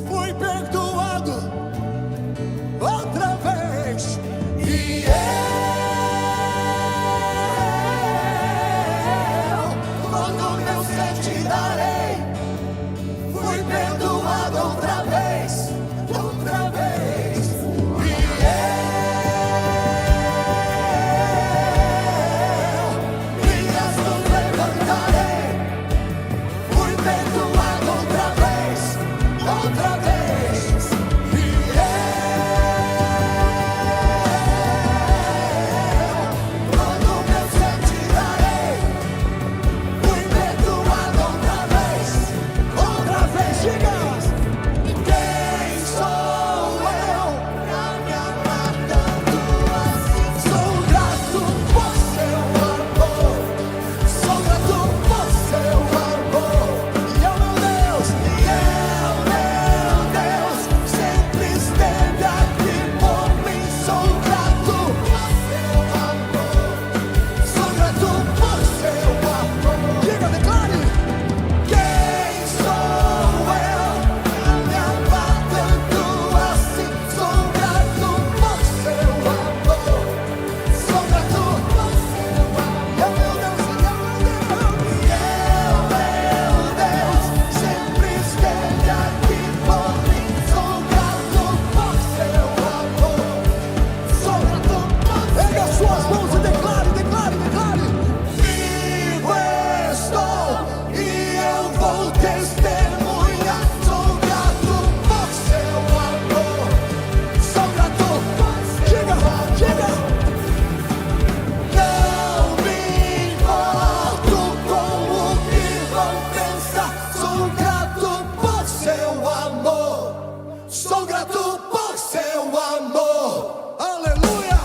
Fui perdoado outra vez. E todo meu ser te darei. Fui perdoado outra vez, outra vez. E minhas mãos levantarei. Fui perdoado outra vez, outra vez. E todo meu ser te darei. Fui perdoado outra vez, outra vez. Diga! Quem sou eu pra me amar tanto assim? Sou grato por seu amor. Sou grato por seu amor. E é o meu Deus, sempre esteve aqui por mim. Sou grato por seu amor. Sou grato por seu amor. Diga, declare. Quem sou eu pra me amar tanto assim? Sou grato por seu amor. Sou grato por seu amor. E é o meu Deus, sempre esteve aqui por mim. Sou grato por seu amor. Sou grato por seu amor. Erga as suas mãos e declare, declare, declare. Vivo estou e eu vou testemunhar. Sou grato por seu amor. Sou grato por seu amor. Diga, não me importo com o que vão pensar. Sou grato por seu amor. Sou grato por seu amor. Aleluia.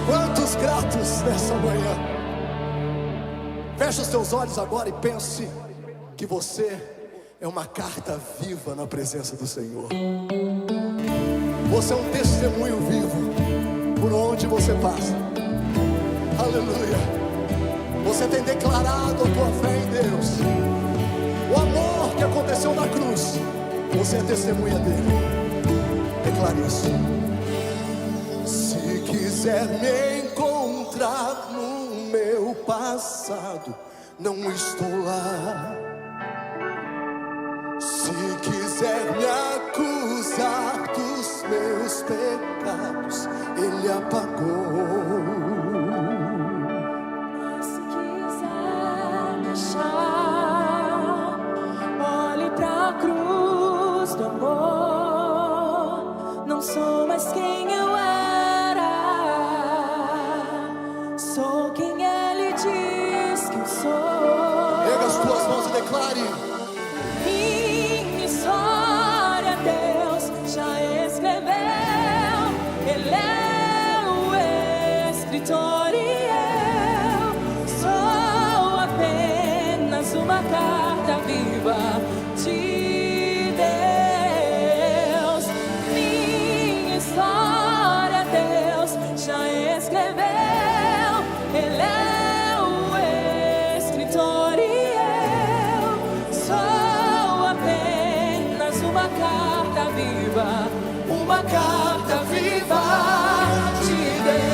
Quantos gratos nessa manhã? Feche os teus olhos agora e pense que você é uma carta viva na presença do Senhor. Você é um testemunho vivo por onde você passa. Aleluia. Você tem declarado a tua fé em Deus. O amor que aconteceu na cruz, você é testemunha dele. Declare isso. Se quiser me encontrar no meu passado, não estou lá. Se quiser me acusar dos meus pecados, Ele apagou. Se quiser me achar, olhe pra cruz do amor. Não sou mais quem eu era, sou quem Ele diz que eu sou. Erga as tuas mãos e declare. Minha história Deus já escreveu. Ele é o escritor e eu sou apenas uma carta viva de Deus. Minha história Deus já escreveu. Ele é o escritor e eu sou apenas uma carta viva, uma carta viva de Deus.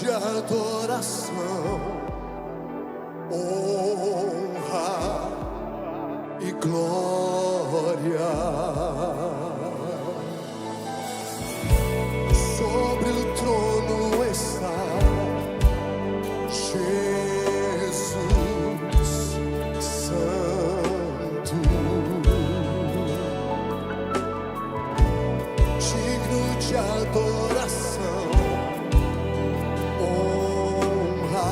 de adoração, honra e glória. Sobre o trono está Jesus Santo, digno de adoração, honra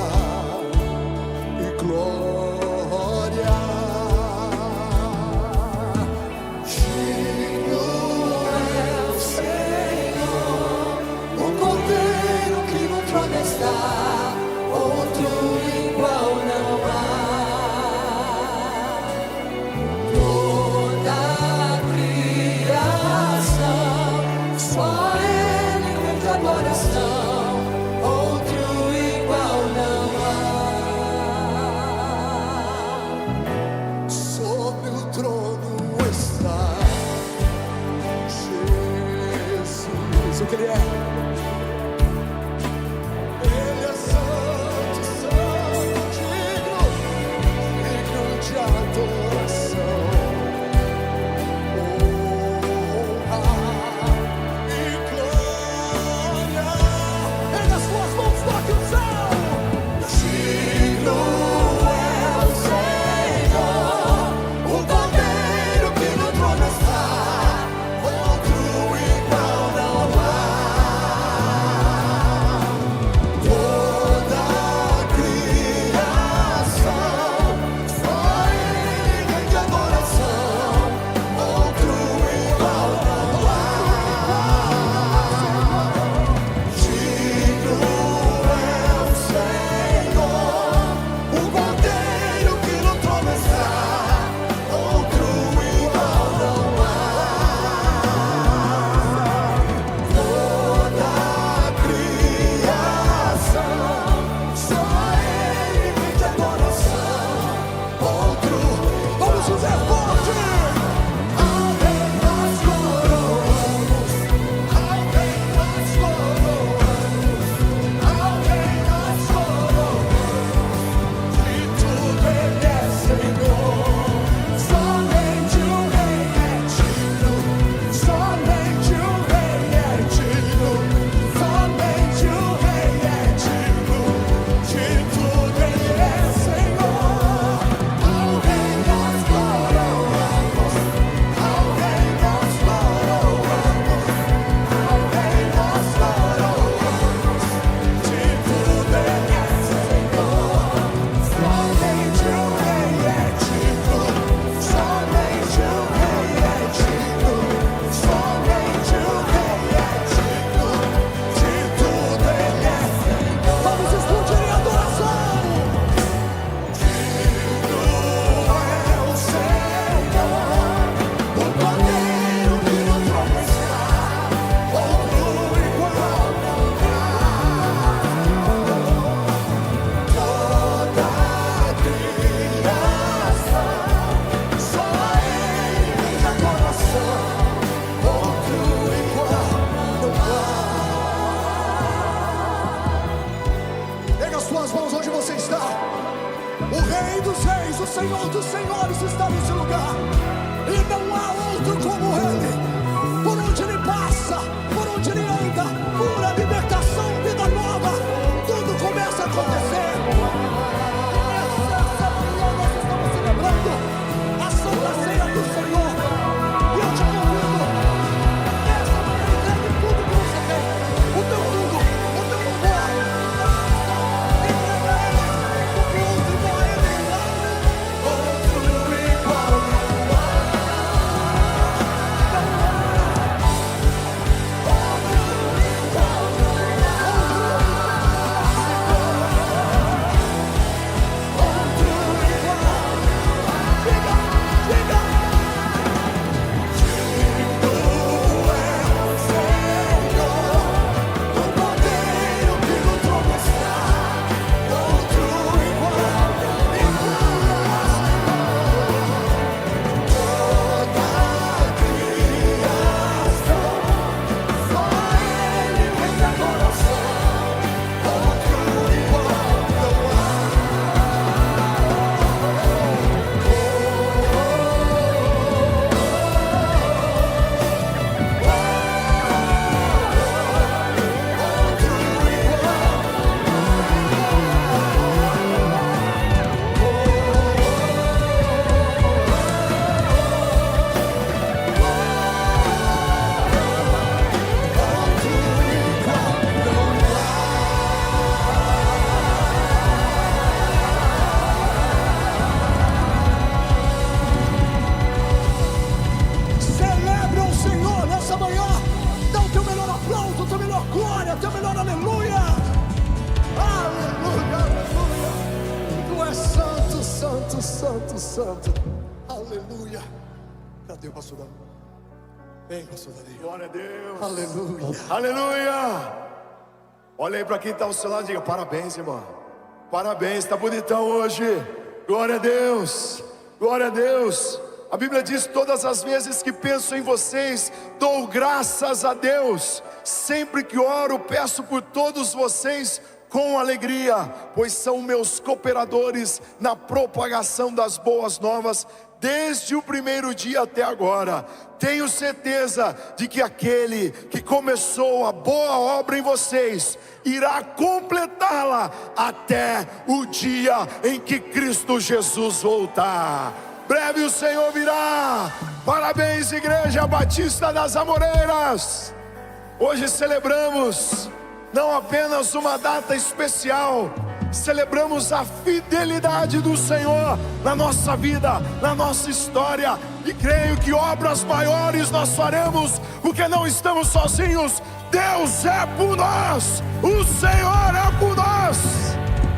e glória. Digno é o Senhor, o Cordeiro que no trono está, outro igual não há. Toda a criação, só Ele rende adoração, outro igual não há. Sobre o trono está Jesus. O que Ele é? Ele é santo, santo, digno de adoração, honra e glória. Erga as suas mãos, toque o céu. Digno é o Senhor, o Cordeiro que no trono está, outro igual não há. Santo. Aleluia. Cadê o pastor Davi? Vem, pastor Davi. Glória a Deus. Aleluia. Aleluia. Olha aí para quem está ao seu lado e diga: parabéns, irmão. Parabéns, está bonitão hoje. Glória a Deus. Glória a Deus. A Bíblia diz: todas as vezes que penso em vocês, dou graças a Deus. Sempre que oro, peço por todos vocês com alegria, pois são meus cooperadores na propagação das boas novas, desde o primeiro dia até agora. Tenho certeza de que aquele que começou a boa obra em vocês irá completá-la até o dia em que Cristo Jesus voltar. Breve o Senhor virá. Parabéns, Igreja Batista das Amoreiras. Hoje celebramos não apenas uma data especial, celebramos a fidelidade do Senhor na nossa vida, na nossa história. E creio que obras maiores nós faremos, porque não estamos sozinhos. Deus é por nós, o Senhor é por nós.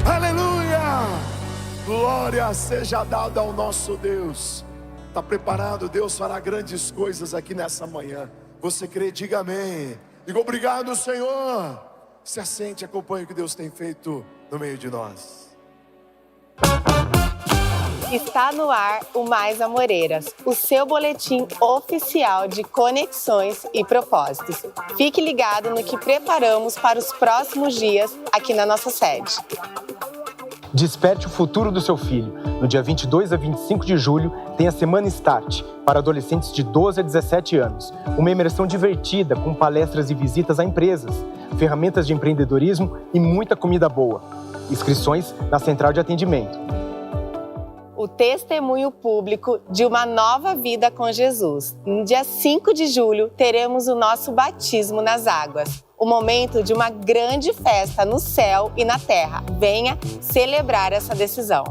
Aleluia. Glória seja dada ao nosso Deus. Está preparado? Deus fará grandes coisas aqui nessa manhã. Você crê? Diga amém. Diga obrigado, Senhor. Se assente, acompanhe o que Deus tem feito no meio de nós. Está no ar o Mais Amoreiras, o seu boletim oficial de conexões e propósitos. Fique ligado no que preparamos para os próximos dias aqui na nossa sede. Desperte o futuro do seu filho. No dia 22 a 25 de julho, tem a Semana Start, para adolescentes de 12 a 17 anos. Uma imersão divertida, com palestras e visitas a empresas, ferramentas de empreendedorismo e muita comida boa. Inscrições na Central de Atendimento. O testemunho público de uma nova vida com Jesus. No dia 5 de julho, teremos o nosso batismo nas águas. O momento de uma grande festa no céu e na terra. Venha celebrar essa decisão.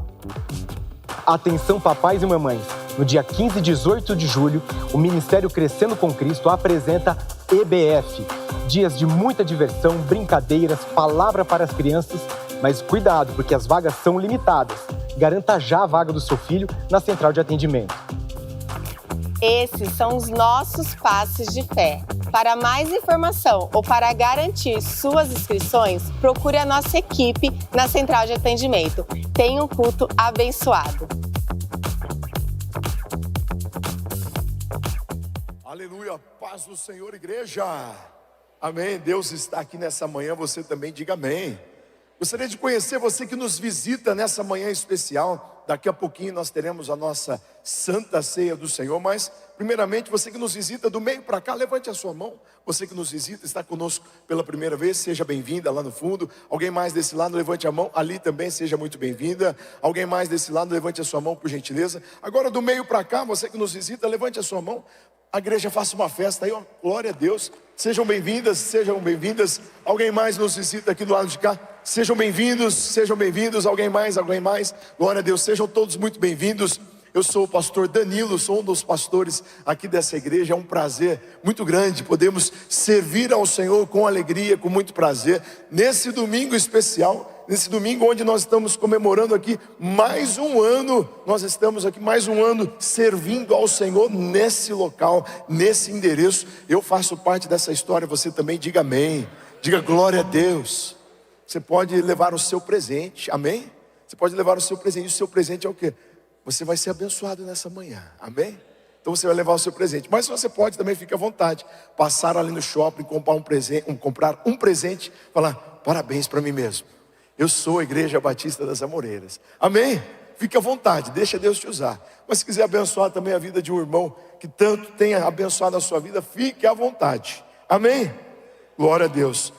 Atenção, papais e mamães. No dia 15 e 18 de julho, o Ministério Crescendo com Cristo apresenta EBF. Dias de muita diversão, brincadeiras, palavra para as crianças. Mas cuidado, porque as vagas são limitadas. Garanta já a vaga do seu filho na Central de Atendimento. Esses são os nossos passos de fé. Para mais informação ou para garantir suas inscrições, procure a nossa equipe na Central de Atendimento. Tenha um culto abençoado. Aleluia, paz do Senhor, igreja. Amém. Deus está aqui nessa manhã, você também diga amém. Gostaria de conhecer você que nos visita nessa manhã especial. Daqui a pouquinho nós teremos a nossa Santa Ceia do Senhor. Mas, primeiramente, você que nos visita do meio para cá, levante a sua mão. Você que nos visita, está conosco pela primeira vez, seja bem-vinda lá no fundo. Alguém mais desse lado, levante a mão. Ali também, seja muito bem-vinda. Alguém mais desse lado, levante a sua mão, por gentileza. Agora, do meio para cá, você que nos visita, levante a sua mão. A igreja faça uma festa aí, ó. Glória a Deus. Sejam bem-vindas, sejam bem-vindas. Alguém mais nos visita aqui do lado de cá? Sejam bem-vindos, sejam bem-vindos. Alguém mais, alguém mais? Glória a Deus, sejam todos muito bem-vindos. Eu sou o pastor Danilo, sou um dos pastores aqui dessa igreja. É um prazer muito grande, podemos servir ao Senhor com alegria, com muito prazer. Nesse domingo especial, nesse domingo onde nós estamos comemorando aqui mais um ano. Nós estamos aqui mais um ano servindo ao Senhor nesse local, nesse endereço. Eu faço parte dessa história, você também diga amém. Diga glória a Deus. Você pode levar o seu presente, amém? Você pode levar o seu presente. O seu presente é o quê? Você vai ser abençoado nessa manhã, amém? Então você vai levar o seu presente. Mas você pode também, fique à vontade, passar ali no shopping, comprar um presente, falar parabéns para mim mesmo. Eu sou a Igreja Batista das Amoreiras, amém? Fique à vontade, deixa Deus te usar. Mas se quiser abençoar também a vida de um irmão que tanto tenha abençoado a sua vida, fique à vontade, amém? Glória a Deus.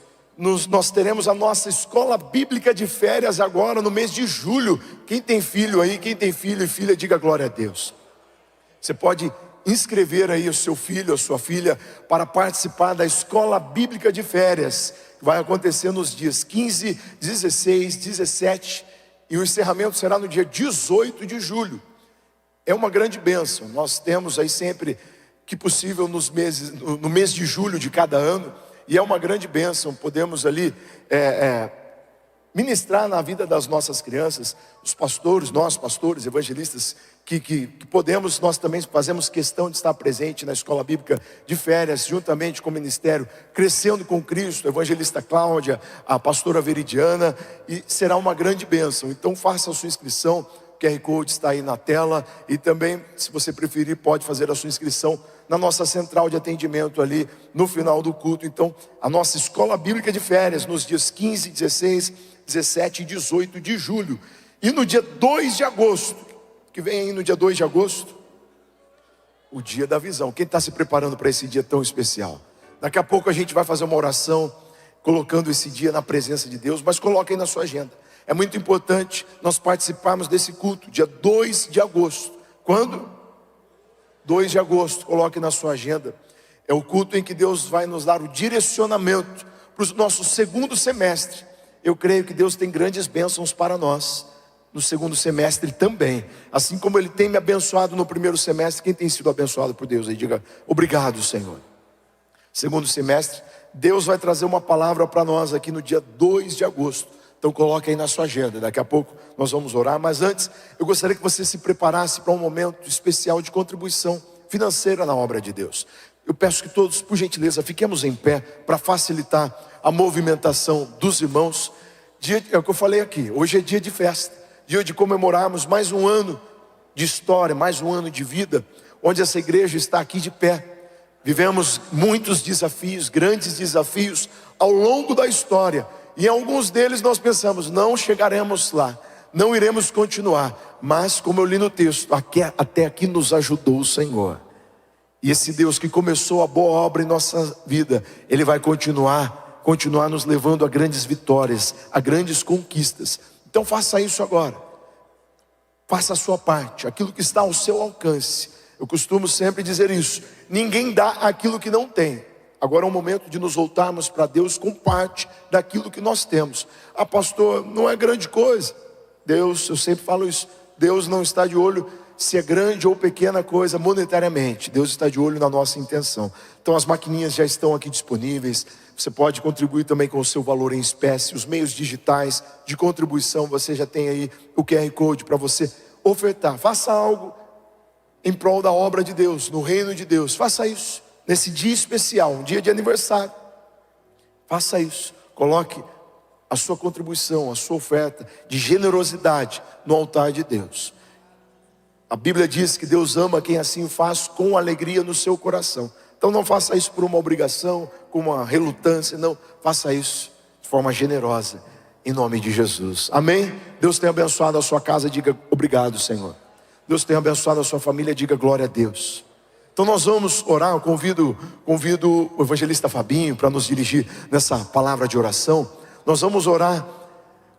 Nós teremos a nossa escola bíblica de férias agora no mês de julho. Quem tem filho aí, quem tem filho e filha, diga glória a Deus. Você pode inscrever aí o seu filho, a sua filha, para participar da escola bíblica de férias, que vai acontecer nos dias 15, 16, 17, e o encerramento será no dia 18 de julho. É uma grande bênção. Nós temos aí sempre, que possível, no mês de julho de cada ano. E é uma grande bênção, podemos ali ministrar na vida das nossas crianças, os pastores, nós pastores, evangelistas, que podemos, nós também fazemos questão de estar presente na escola bíblica de férias, juntamente com o ministério Crescendo com Cristo, a evangelista Cláudia, a pastora Veridiana, e será uma grande bênção. Então faça a sua inscrição, o QR Code está aí na tela, e também, se você preferir, pode fazer a sua inscrição na nossa central de atendimento ali no final do culto. Então, a nossa escola bíblica de férias, nos dias 15, 16, 17 e 18 de julho. E no dia 2 de agosto, que vem aí no dia 2 de agosto, o dia da visão. Quem está se preparando para esse dia tão especial? Daqui a pouco a gente vai fazer uma oração, colocando esse dia na presença de Deus, mas coloque aí na sua agenda. É muito importante nós participarmos desse culto, dia 2 de agosto. Quando? 2 de agosto, coloque na sua agenda. É o culto em que Deus vai nos dar o direcionamento para o nosso segundo semestre. Eu creio que Deus tem grandes bênçãos para nós no segundo semestre também. Assim como Ele tem me abençoado no primeiro semestre. Quem tem sido abençoado por Deus aí, diga: obrigado, Senhor. Segundo semestre, Deus vai trazer uma palavra para nós aqui no dia 2 de agosto. Então coloque aí na sua agenda. Daqui a pouco nós vamos orar. Mas antes, eu gostaria que você se preparasse para um momento especial de contribuição financeira na obra de Deus. Eu peço que todos, por gentileza, fiquemos em pé para facilitar a movimentação dos irmãos. É o que eu falei aqui, hoje é dia de festa, dia de comemorarmos mais um ano de história, mais um ano de vida, onde essa igreja está aqui de pé. Vivemos muitos desafios, grandes desafios ao longo da história, e em alguns deles nós pensamos: não chegaremos lá, não iremos continuar. Mas como eu li no texto, até aqui nos ajudou o Senhor. E esse Deus que começou a boa obra em nossa vida, Ele vai continuar nos levando a grandes vitórias, a grandes conquistas. Então faça isso agora. Faça a sua parte, aquilo que está ao seu alcance. Eu costumo sempre dizer isso: ninguém dá aquilo que não tem. Agora é o momento de nos voltarmos para Deus com parte daquilo que nós temos. Ah, pastor, não é grande coisa. Deus, eu sempre falo isso, Deus não está de olho se é grande ou pequena coisa monetariamente. Deus está de olho na nossa intenção. Então as maquininhas já estão aqui disponíveis. Você pode contribuir também com o seu valor em espécie. Os meios digitais de contribuição, você já tem aí o QR Code para você ofertar. Faça algo em prol da obra de Deus, no reino de Deus. Faça isso nesse dia especial, um dia de aniversário. Faça isso. Coloque a sua contribuição, a sua oferta de generosidade no altar de Deus. A Bíblia diz que Deus ama quem assim o faz com alegria no seu coração. Então não faça isso por uma obrigação, com uma relutância, não. Faça isso de forma generosa, em nome de Jesus. Amém? Deus tenha abençoado a sua casa, diga obrigado, Senhor. Deus tenha abençoado a sua família, diga glória a Deus. Então nós vamos orar. Eu convido o evangelista Fabinho para nos dirigir nessa palavra de oração. Nós vamos orar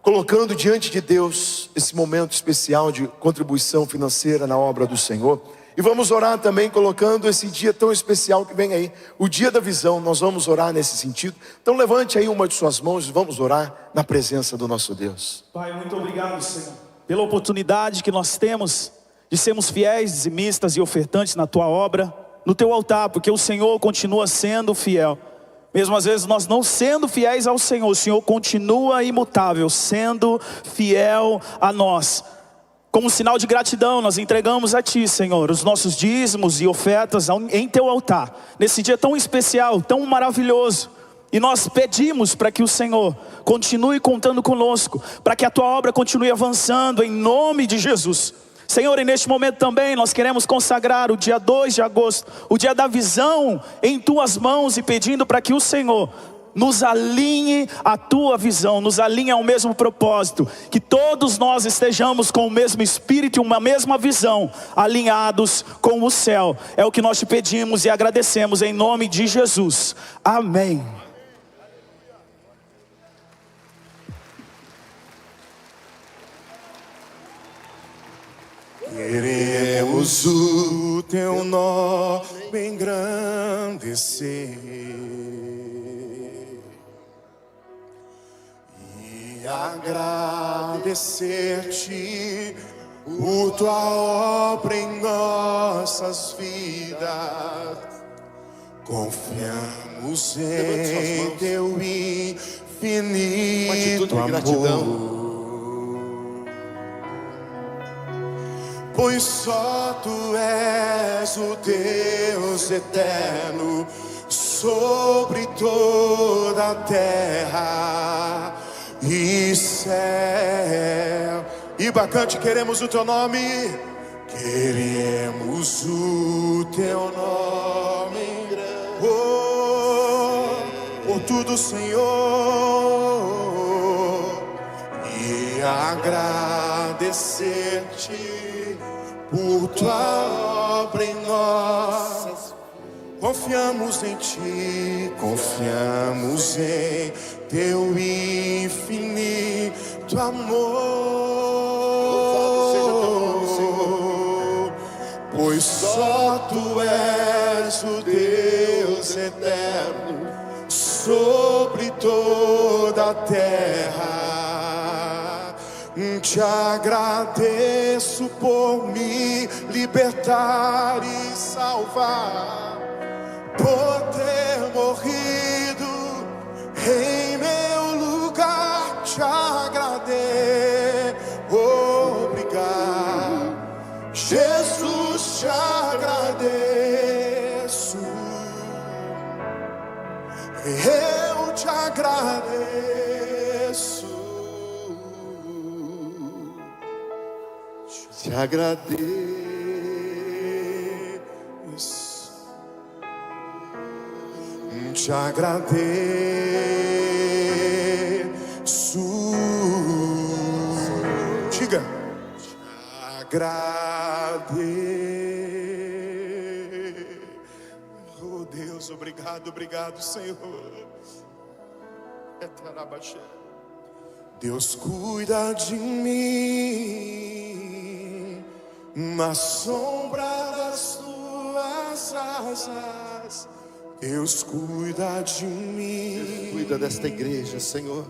colocando diante de Deus esse momento especial de contribuição financeira na obra do Senhor. E vamos orar também colocando esse dia tão especial que vem aí, o dia da visão. Nós vamos orar nesse sentido. Então levante aí uma de suas mãos e vamos orar na presença do nosso Deus. Pai, muito obrigado, Senhor, pela oportunidade que nós temos de sermos fiéis, dizimistas e ofertantes na Tua obra, no Teu altar, porque o Senhor continua sendo fiel. Mesmo às vezes nós não sendo fiéis ao Senhor, o Senhor continua imutável, sendo fiel a nós. Como sinal de gratidão, nós entregamos a Ti, Senhor, os nossos dízimos e ofertas em Teu altar, nesse dia tão especial, tão maravilhoso. E nós pedimos para que o Senhor continue contando conosco, para que a Tua obra continue avançando, em nome de Jesus. Senhor, e neste momento também nós queremos consagrar o dia 2 de agosto, o dia da visão, em Tuas mãos, e pedindo para que o Senhor nos alinhe à Tua visão, nos alinhe ao mesmo propósito, que todos nós estejamos com o mesmo espírito e uma mesma visão, alinhados com o céu. É o que nós Te pedimos e agradecemos em nome de Jesus. Amém. Queremos o Teu nome engrandecer e agradecer-Te por Tua obra em nossas vidas. Confiamos em Teu infinito Uma atitude de gratidão. amor. Pois só Tu és o Deus eterno sobre toda a terra e céu. E bacante, queremos o Teu nome, queremos o Teu nome, por tudo, Senhor, e agradecer-te por Tua obra em nós. Confiamos em Ti, confiamos em Teu infinito amor. Pois só Tu és o Deus eterno sobre toda a terra. Te agradeço por me libertar e salvar, por ter morrido em meu lugar. Te agradeço, obrigado, Jesus, te agradeço. Eu te agradeço. Te agradeço. Te agradeço. Diga. Te agradeço. Oh Deus, obrigado, obrigado, Senhor. Deus cuida de mim na sombra das Tuas asas. Deus cuida de mim. Cuida desta igreja, Senhor.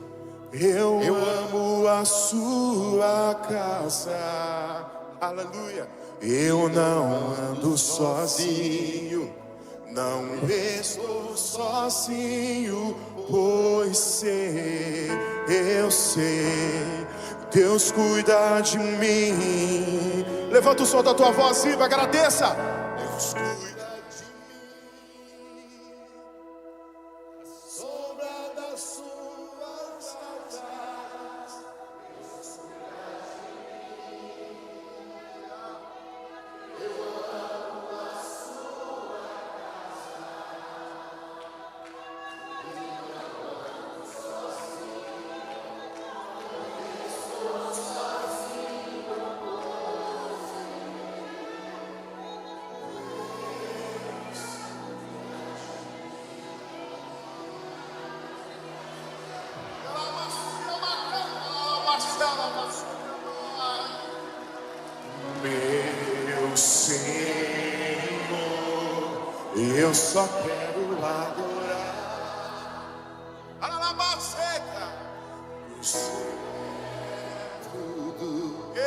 Eu amo a Sua casa. Aleluia. Eu não ando sozinho, não estou sozinho, pois eu sei, Deus cuida de mim. Levanta o som da tua voz e agradeça. Deus cuida de mim, a sombra das Suas asas. Deus cuida de mim. Eu amo a Sua casa. Meu Senhor, eu só quero adorar. Alabaceta, o Senhor é tudo,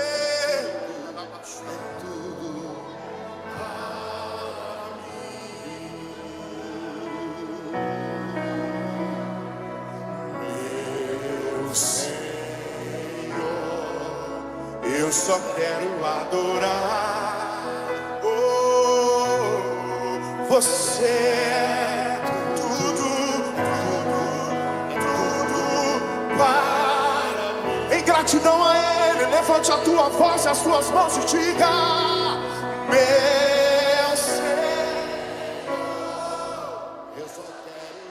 tudo para mim. Meu Senhor, eu só quero adorar. Você é tudo, tudo para mim. Em gratidão a Ele, levante a tua voz e as tuas mãos e diga: meu Senhor, eu só quero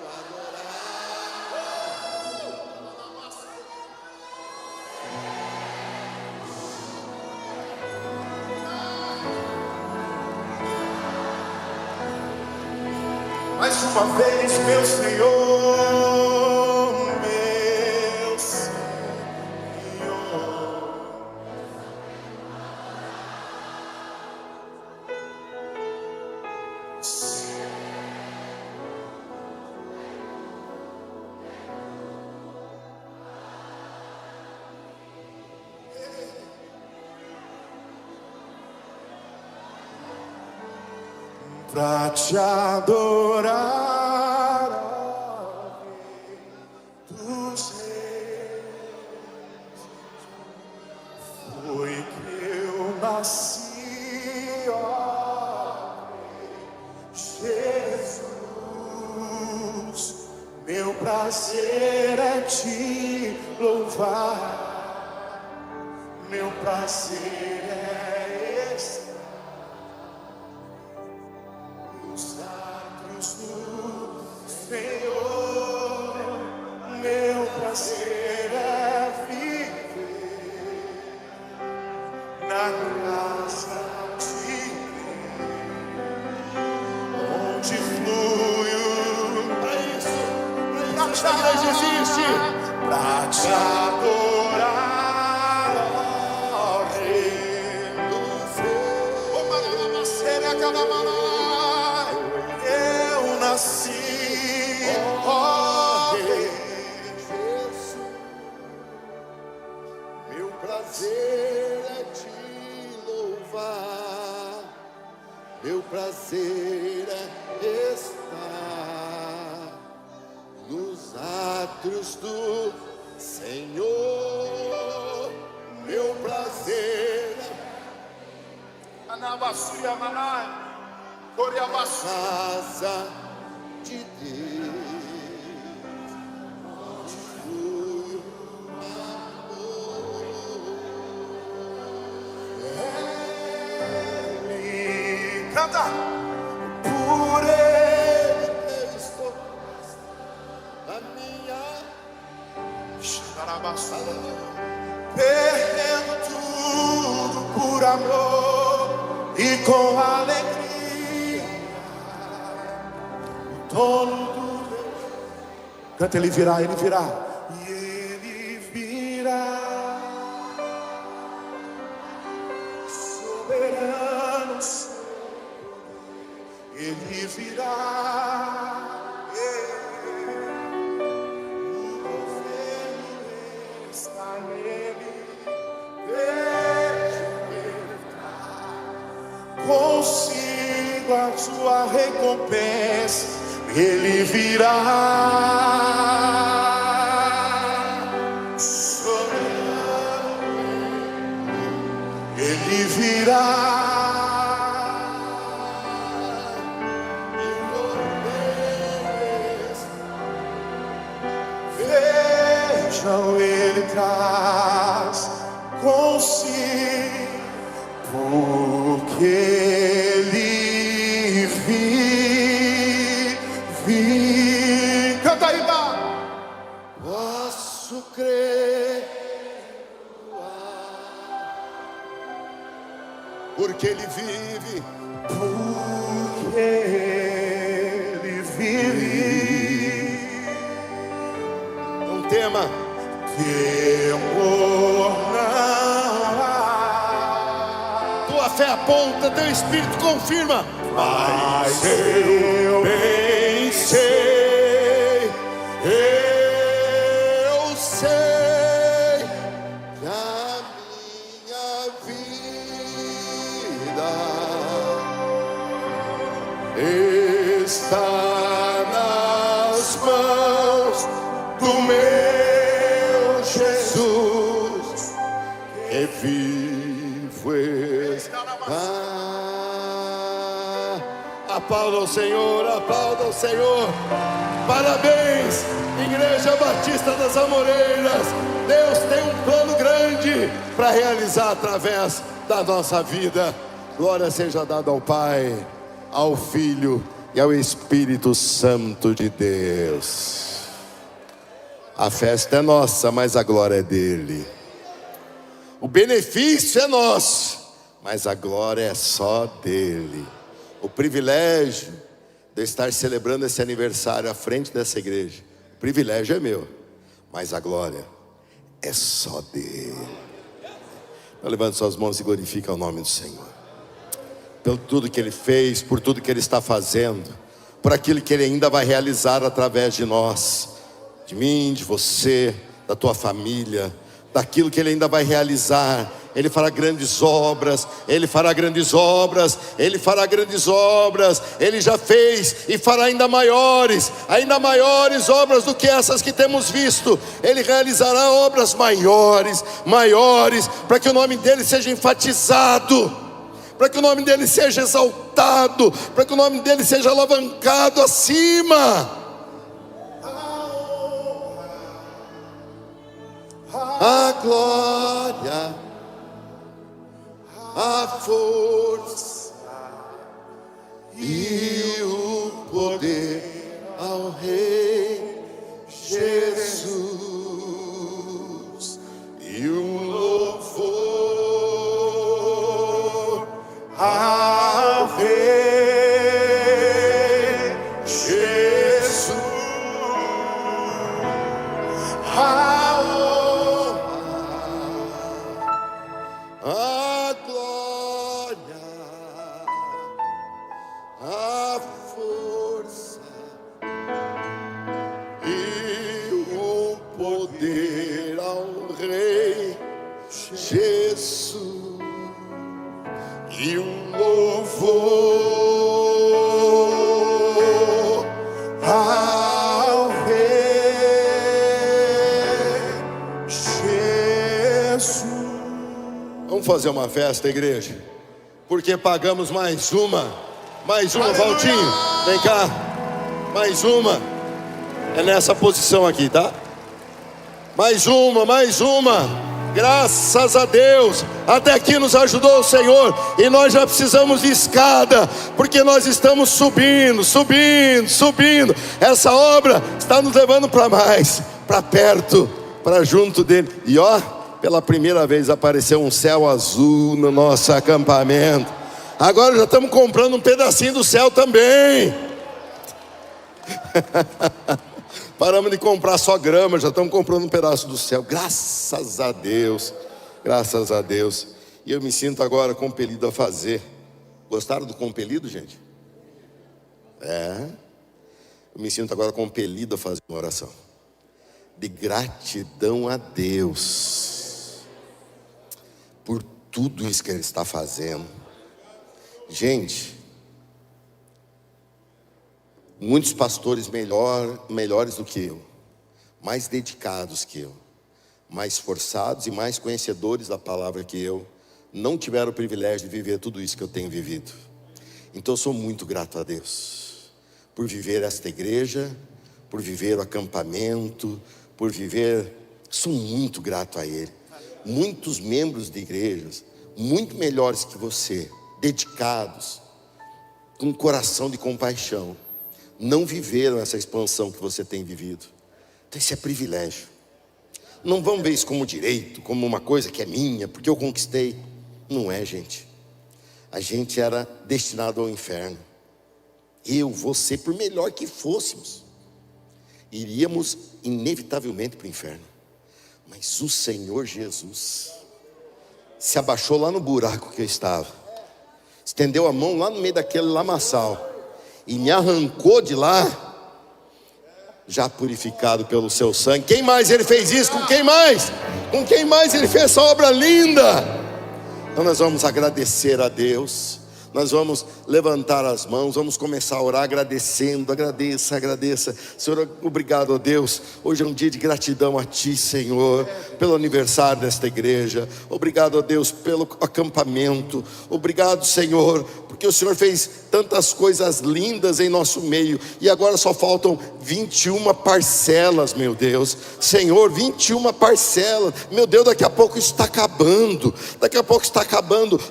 mais uma vez, meu Senhor, meu Senhor. Pra te adorar, ó Rei dos nasci, ó Jesus. Meu prazer é te louvar, meu prazer é estar nos atos do Senhor. Meu prazer é viver na graça de Deus, onde flui essa igreja existe pra te adorar, ó Rei do céu. Eu nasci, ó Rei Jesus. Meu prazer é te louvar, meu prazer é estar nos átrios do Senhor. Meu prazer Anabassuia Manai, casa de Deus. Canta. Por ele eu estou a minha perdendo tudo por amor e com alegria. O dono do meu. Canta, ele virá, ele virá. E ele virá, soberano, ele virá. Consigo a sua recompensa, ele virá. Ele virá. Vejam, ele traz consigo, porque ele vive. Canta aí, Bar. Posso crer, porque ele vive, porque ele vive. Não tema, temor não há. Tua fé aponta, teu espírito confirma. Mas eu bem sei, eu sei que a minha vida está nas mãos do meu Jesus, que vivo está. Aplauda ao Senhor, aplauda ao Senhor. Parabéns, Igreja Batista das Amoreiras. Deus tem um plano grande para realizar através da nossa vida. Glória seja dada ao Pai, ao Filho e ao Espírito Santo de Deus. A festa é nossa, mas a glória é dele. O benefício é nosso, mas a glória é só dele. O privilégio de eu estar celebrando esse aniversário à frente dessa igreja, o privilégio é meu, mas a glória é só dele. Então levante suas mãos e glorifique o nome do Senhor, pelo tudo que ele fez, por tudo que ele está fazendo, por aquilo que ele ainda vai realizar através de nós, de mim, de você, da tua família, daquilo que ele ainda vai realizar Ele fará grandes obras, Ele fará grandes obras, Ele fará grandes obras. Ele já fez e fará ainda maiores obras do que essas que temos visto. Ele realizará obras maiores, para que o nome dEle seja enfatizado, para que o nome dEle seja exaltado, para que o nome dEle seja alavancado acima. A glória, a força e o poder ao Rei Jesus, e o louvor ao Rei Jesus, a glória, a força e o poder ao Rei Jesus, e o louvor ao Rei Jesus. Vamos fazer uma festa, igreja, porque pagamos mais uma, Valtinho, vem cá, mais uma, é nessa posição aqui, tá? Mais uma, graças a Deus, até aqui nos ajudou o Senhor, e nós já precisamos de escada, porque nós estamos subindo, essa obra está nos levando para mais, para perto, para junto dele, e ó, pela primeira vez apareceu um céu azul no nosso acampamento. Agora já estamos comprando um pedacinho do céu também. Paramos de comprar só grama, já estamos comprando um pedaço do céu. Graças a Deus. E eu me sinto agora compelido a fazer. Gostaram do compelido, gente? Eu me sinto agora compelido a fazer uma oração de gratidão a Deus por tudo isso que Ele está fazendo. Gente, muitos pastores melhores do que eu, mais dedicados que eu, mais esforçados e mais conhecedores da palavra que eu, não tiveram o privilégio de viver tudo isso que eu tenho vivido. Então eu sou muito grato a Deus por viver esta igreja, por viver o acampamento, sou muito grato a Ele. Muitos membros de igrejas muito melhores que você, dedicados, com um coração de compaixão, não viveram essa expansão que você tem vivido. Então isso é privilégio. Não vamos ver isso como direito, como uma coisa que é minha, porque eu conquistei. Não é, gente. A gente era destinado ao inferno. Eu, você, por melhor que fôssemos, iríamos inevitavelmente para o inferno. Mas o Senhor Jesus se abaixou lá no buraco que eu estava, estendeu a mão lá no meio daquele lamaçal e me arrancou de lá, já purificado pelo seu sangue. Quem mais Ele fez isso? Com quem mais? Com quem mais Ele fez essa obra linda? Então nós vamos agradecer a Deus. Nós vamos levantar as mãos, vamos começar a orar agradecendo. Agradeça. Senhor, obrigado a Deus. Hoje é um dia de gratidão a Ti, Senhor, pelo aniversário desta igreja. Obrigado a Deus pelo acampamento. Obrigado, Senhor, porque o Senhor fez tantas coisas lindas em nosso meio, e agora só faltam 21 parcelas, meu Deus. Senhor, 21 parcelas, meu Deus, daqui a pouco isso está acabando.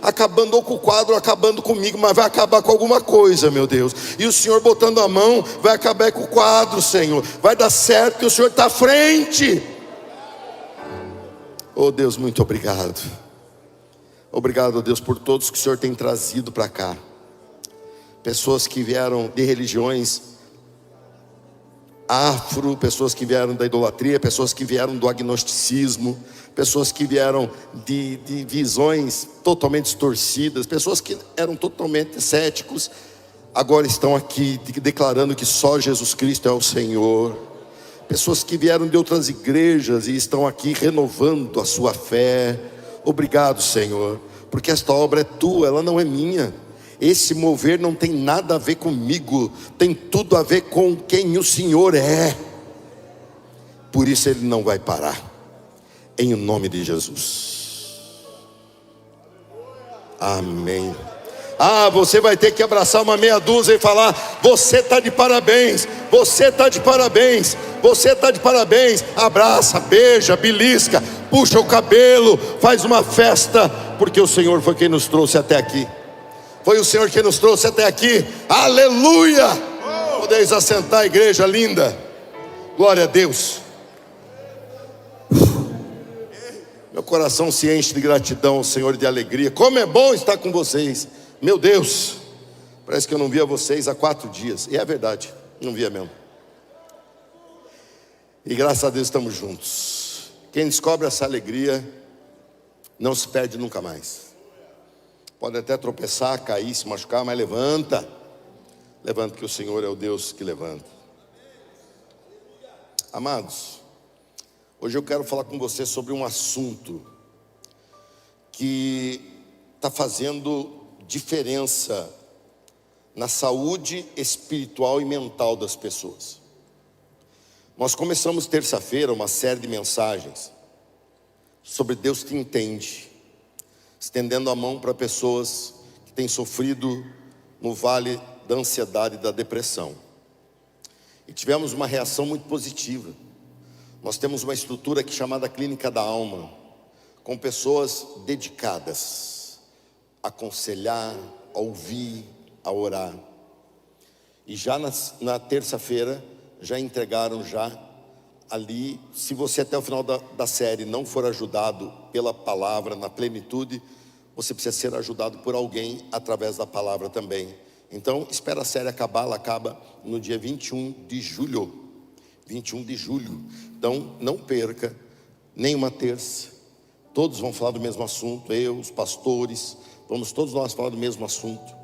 Acabando ou com o quadro, acabando comigo, mas vai acabar com alguma coisa, meu Deus. E o Senhor botando a mão, vai acabar com o quadro, Senhor. Vai dar certo, que o Senhor está à frente. Oh Deus, muito obrigado. Obrigado, Deus, por todos que o Senhor tem trazido para cá. Pessoas que vieram de religiões afro, pessoas que vieram da idolatria, pessoas que vieram do agnosticismo, pessoas que vieram de visões totalmente distorcidas, pessoas que eram totalmente céticos, agora estão aqui declarando que só Jesus Cristo é o Senhor. Pessoas que vieram de outras igrejas e estão aqui renovando a sua fé. Obrigado, Senhor, porque esta obra é tua, ela não é minha. Esse mover não tem nada a ver comigo, tem tudo a ver com quem o Senhor é. Por isso ele não vai parar, em nome de Jesus. Amém. Você vai ter que abraçar uma meia dúzia e falar: você está de parabéns, você está de parabéns, você está de parabéns. Abraça, beija, belisca, puxa o cabelo, faz uma festa, porque o Senhor foi quem nos trouxe até aqui. Foi o Senhor quem nos trouxe até aqui. Aleluia! Podeis assentar, igreja linda. Glória a Deus. Meu coração se enche de gratidão ao Senhor, de alegria. Como é bom estar com vocês. Meu Deus, parece que eu não via vocês há 4 dias. E é verdade, não via mesmo. E graças a Deus estamos juntos. Quem descobre essa alegria não se perde nunca mais. Pode até tropeçar, cair, se machucar, mas levanta. Levanta, que o Senhor é o Deus que levanta. Amados, hoje eu quero falar com você sobre um assunto que está fazendo diferença na saúde espiritual e mental das pessoas. Nós começamos terça-feira uma série de mensagens sobre Deus te entende, estendendo a mão para pessoas que têm sofrido no vale da ansiedade e da depressão. E tivemos uma reação muito positiva. Nós temos uma estrutura aqui chamada Clínica da Alma, com pessoas dedicadas a aconselhar, a ouvir, a orar. E já na terça-feira já entregaram já ali. Se você até o final da série não for ajudado pela palavra na plenitude, você precisa ser ajudado por alguém através da palavra também. Então espera a série acabar. Ela acaba no dia 21 de julho. 21 de julho. Então não perca nenhuma terça. Todos vão falar do mesmo assunto. Eu, os pastores, vamos todos nós falar do mesmo assunto.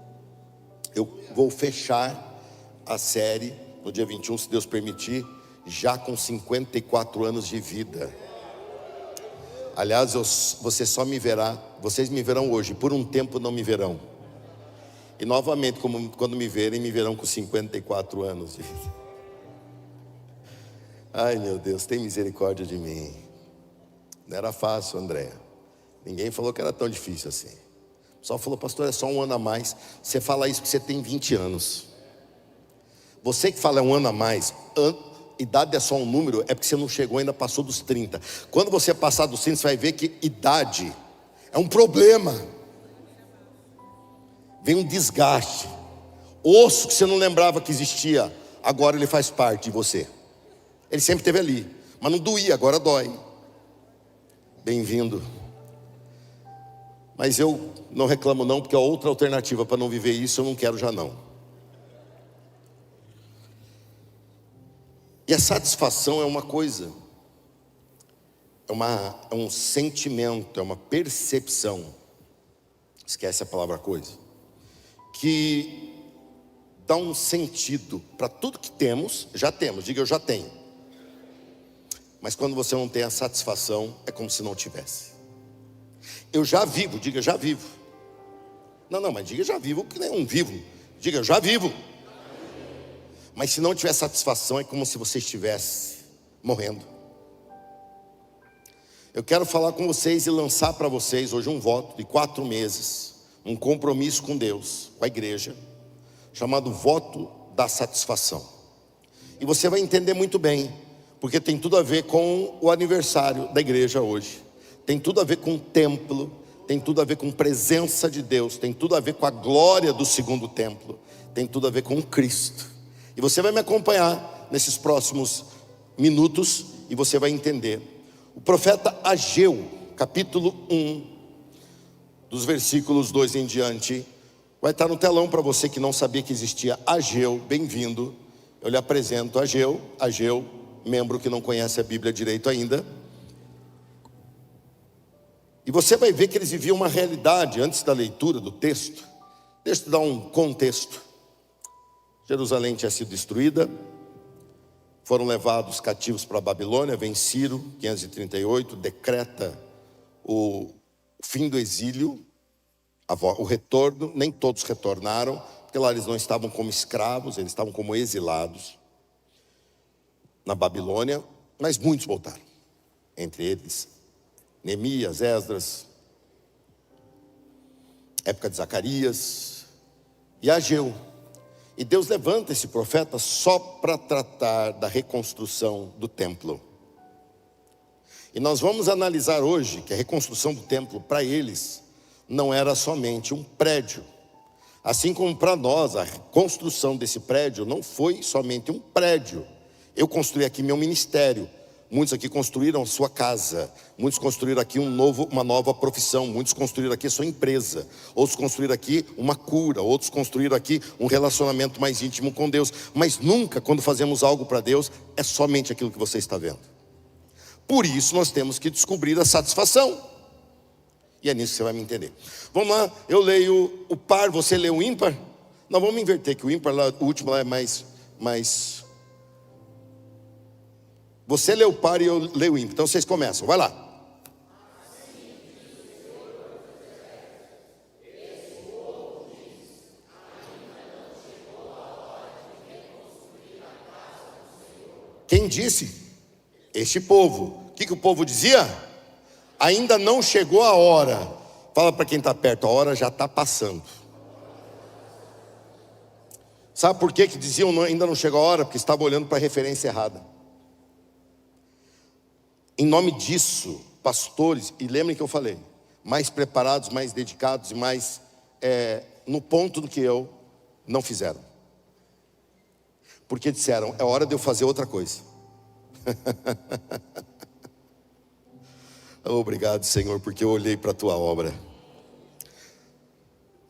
Eu vou fechar a série no dia 21, se Deus permitir, já com 54 anos de vida. Aliás, você só me verá, vocês me verão hoje, por um tempo não me verão. E novamente, quando me verão com 54 anos de vida. Ai, meu Deus, tem misericórdia de mim. Não era fácil, André. Ninguém falou que era tão difícil assim. Só falou: pastor, é só um ano a mais. Você fala isso porque você tem 20 anos. Você que fala é um ano a mais, idade é só um número, é porque você não chegou ainda, passou dos 30. Quando você passar dos 30, você vai ver que idade é um problema. Vem um desgaste. Osso que você não lembrava que existia, agora ele faz parte de você. Ele sempre esteve ali, mas não doía, agora dói. Bem-vindo. Mas eu não reclamo não, porque a outra alternativa para não viver isso eu não quero já não. E a satisfação é uma coisa, é um sentimento, é uma percepção, esquece a palavra coisa, que dá um sentido para tudo que temos, diga eu já tenho. Mas quando você não tem a satisfação, é como se não tivesse. Eu já vivo, diga já vivo. Não, mas diga já vivo, que nem um vivo, diga eu já vivo. Mas se não tiver satisfação, é como se você estivesse morrendo. Eu quero falar com vocês e lançar para vocês hoje um voto de 4 meses, um compromisso com Deus, com a igreja, chamado voto da satisfação. E você vai entender muito bem, porque tem tudo a ver com o aniversário da igreja hoje. Tem tudo a ver com o templo, tem tudo a ver com a presença de Deus, tem tudo a ver com a glória do segundo templo, tem tudo a ver com Cristo. E você vai me acompanhar nesses próximos minutos e você vai entender. O profeta Ageu, capítulo 1, dos versículos 2 em diante, vai estar no telão para você que não sabia que existia Ageu. Bem-vindo, eu lhe apresento Ageu, membro que não conhece a Bíblia direito ainda. E você vai ver que eles viviam uma realidade antes da leitura do texto. Deixa eu dar um contexto. Jerusalém tinha sido destruída, foram levados cativos para a Babilônia, vem Ciro, 538, decreta o fim do exílio, o retorno, nem todos retornaram, porque lá eles não estavam como escravos, eles estavam como exilados na Babilônia, mas muitos voltaram. Entre eles, Neemias, Esdras, época de Zacarias e Ageu. E Deus levanta esse profeta só para tratar da reconstrução do templo. E nós vamos analisar hoje que a reconstrução do templo para eles não era somente um prédio. Assim como para nós a construção desse prédio não foi somente um prédio. Eu construí aqui meu ministério. Muitos aqui construíram a sua casa. Muitos construíram aqui uma nova profissão. Muitos construíram aqui a sua empresa. Outros construíram aqui uma cura. Outros construíram aqui um relacionamento mais íntimo com Deus. Mas nunca, quando fazemos algo para Deus, é somente aquilo que você está vendo. Por isso nós temos que descobrir a satisfação. E é nisso que você vai me entender. Vamos lá, eu leio o par, você lê o ímpar. Não, vamos inverter, que o ímpar, lá, o último lá é mais... Você lê o par e eu leio o ímpar. Então vocês começam, vai lá. Quem disse? Este povo. O que o povo dizia? Ainda não chegou a hora. Fala para quem está perto, a hora já está passando. Sabe por que diziam ainda não chegou a hora? Porque estava olhando para a referência errada. Em nome disso, pastores, e lembrem que eu falei, mais preparados, mais dedicados e mais no ponto do que eu, não fizeram. Porque disseram, é hora de eu fazer outra coisa. Obrigado, Senhor, porque eu olhei para a tua obra.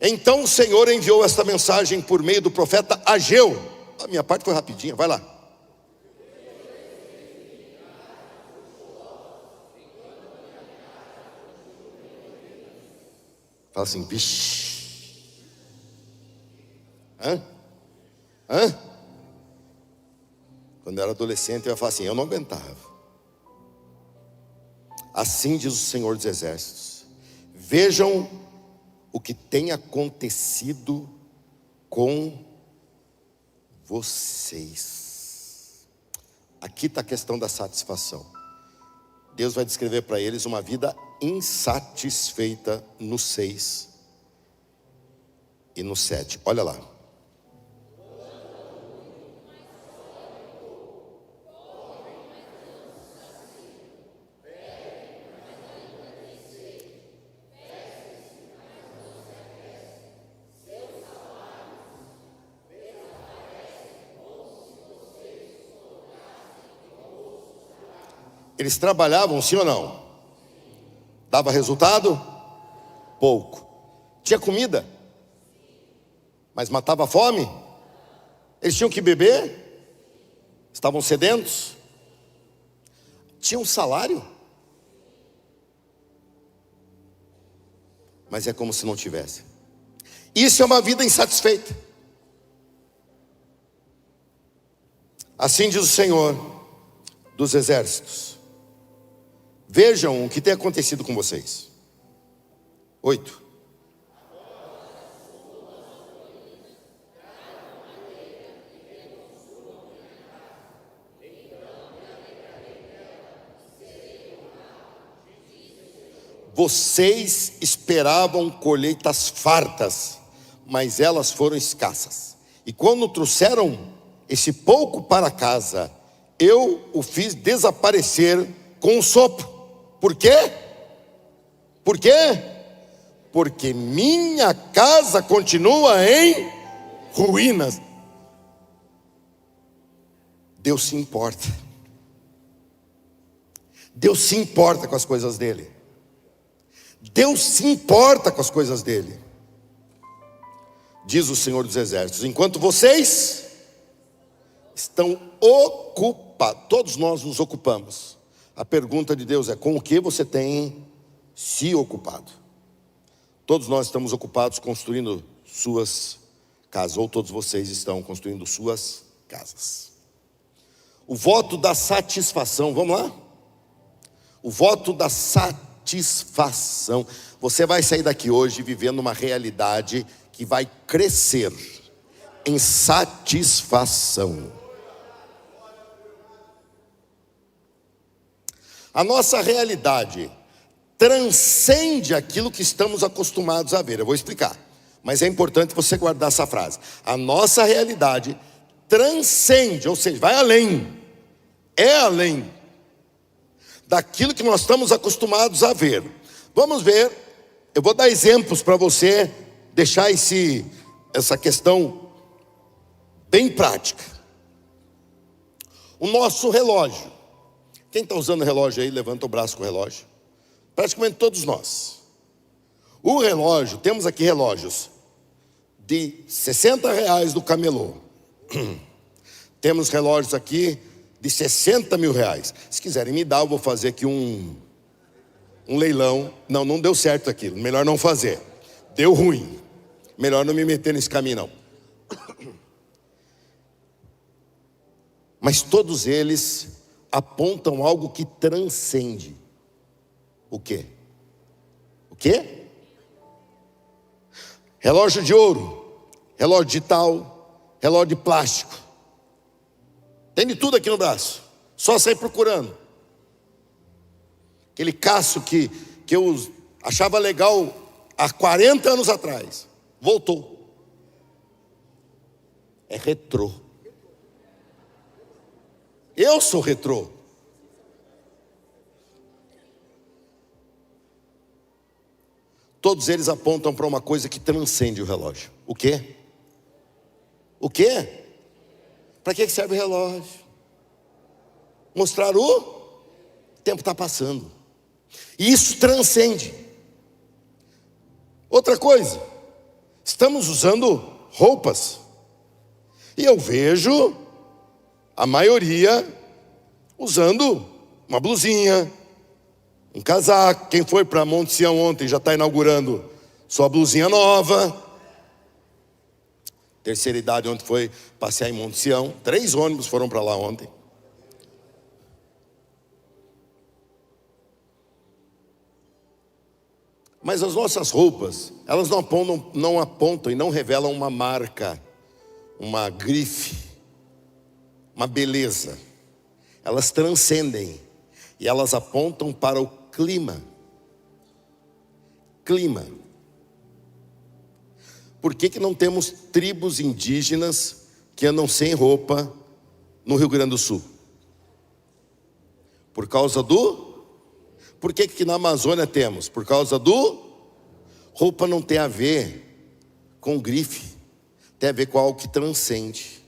Então o Senhor enviou esta mensagem por meio do profeta Ageu. A minha parte foi rapidinha, vai lá. Fala assim, vixe. Quando eu era adolescente eu ia falar assim, eu não aguentava. Assim diz o Senhor dos Exércitos. Vejam o que tem acontecido com vocês. Aqui está a questão da satisfação. Deus vai descrever para eles uma vida insatisfeita no 6 e no 7. Olha lá. Eles trabalhavam, sim ou não? Dava resultado? Pouco. Tinha comida? Mas matava a fome? Eles tinham que beber? Estavam sedentos? Tinham salário? Mas é como se não tivesse. Isso é uma vida insatisfeita. Assim diz o Senhor dos Exércitos. Vejam o que tem acontecido com vocês. 8. Vocês esperavam colheitas fartas, mas elas foram escassas. E quando trouxeram esse pouco para casa, eu o fiz desaparecer com um sopro. Por quê? Por quê? Porque minha casa continua em ruínas. Deus se importa. Deus se importa com as coisas dele. Deus se importa com as coisas dele. Diz o Senhor dos Exércitos, enquanto vocês estão ocupados, todos nós nos ocupamos. A pergunta de Deus é, com o que você tem se ocupado? Todos nós estamos ocupados construindo suas casas, ou todos vocês estão construindo suas casas. O voto da satisfação, vamos lá? O voto da satisfação satisfação. Você vai sair daqui hoje vivendo uma realidade que vai crescer em satisfação. A nossa realidade transcende aquilo que estamos acostumados a ver. Eu vou explicar, mas é importante você guardar essa frase. A nossa realidade transcende, ou seja, vai além, é além daquilo que nós estamos acostumados a ver. Vamos ver, eu vou dar exemplos para você deixar essa questão bem prática. O nosso relógio. Quem está usando relógio aí, levanta o braço com o relógio. Praticamente todos nós. O relógio, temos aqui relógios de R$60 do camelô. Temos relógios aqui de R$60 mil. Se quiserem me dar, eu vou fazer aqui um leilão. Não deu certo aquilo, melhor não fazer. Deu ruim, melhor não me meter nesse caminho não. Mas todos eles apontam algo que transcende. O quê? O quê? Relógio de ouro, relógio digital, relógio de plástico. Tem de tudo aqui no braço. Só sair procurando. Aquele Cássio que eu achava legal há 40 anos atrás, voltou. É retrô. Eu sou retrô. Todos eles apontam para uma coisa que transcende o relógio. O quê? O quê? Para que serve o relógio? Mostrar o tempo está passando. E isso transcende. Outra coisa, estamos usando roupas. E eu vejo a maioria usando uma blusinha, um casaco. Quem foi para Monte Sião ontem já está inaugurando sua blusinha nova. Terceira idade ontem foi passear em Monte Sião. 3 ônibus foram para lá ontem. Mas as nossas roupas, elas não apontam e não revelam uma marca, uma grife, uma beleza. Elas transcendem e elas apontam para o clima. Clima. Por que não temos tribos indígenas que andam sem roupa no Rio Grande do Sul? Por causa do... Por que na Amazônia temos? Por causa do... Roupa não tem a ver com grife, tem a ver com algo que transcende.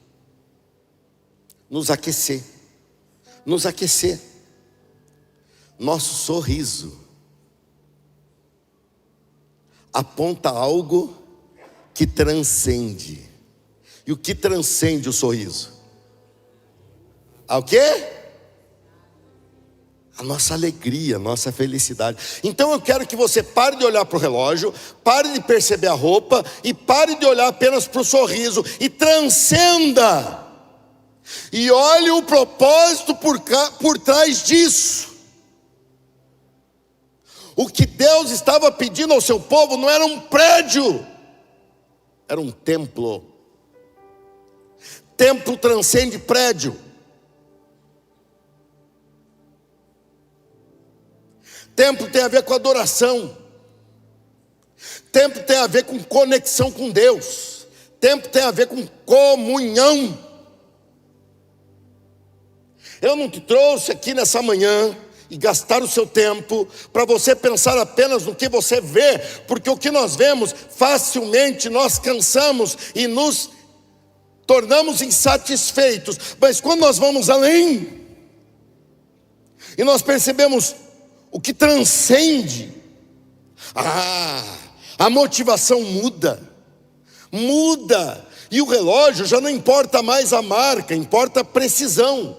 Nos aquecer. Nos aquecer. Nosso sorriso aponta algo que transcende. E o que transcende o sorriso? O quê? A nossa alegria, a nossa felicidade. Então eu quero que você pare de olhar para o relógio, pare de perceber a roupa e pare de olhar apenas para o sorriso e transcenda. E olhe o propósito por trás disso. O que Deus estava pedindo ao seu povo não era um prédio, era um templo. Templo transcende prédio. Templo tem a ver com adoração. Templo tem a ver com conexão com Deus. Templo tem a ver com comunhão. Eu não te trouxe aqui nessa manhã e gastar o seu tempo para você pensar apenas no que você vê, porque o que nós vemos, facilmente nós cansamos e nos tornamos insatisfeitos. Mas quando nós vamos além e nós percebemos o que transcende, a motivação muda. E o relógio já não importa mais a marca, importa a precisão.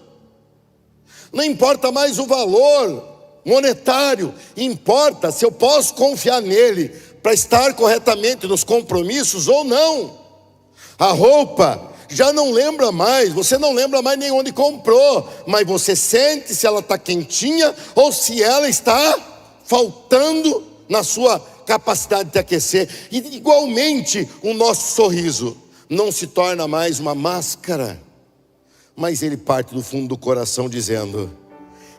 Não importa mais o valor monetário, importa se eu posso confiar nele para estar corretamente nos compromissos ou não. A roupa já não lembra mais, você não lembra mais nem onde comprou, mas você sente se ela está quentinha ou se ela está faltando na sua capacidade de aquecer. E igualmente o nosso sorriso não se torna mais uma máscara, mas ele parte do fundo do coração dizendo: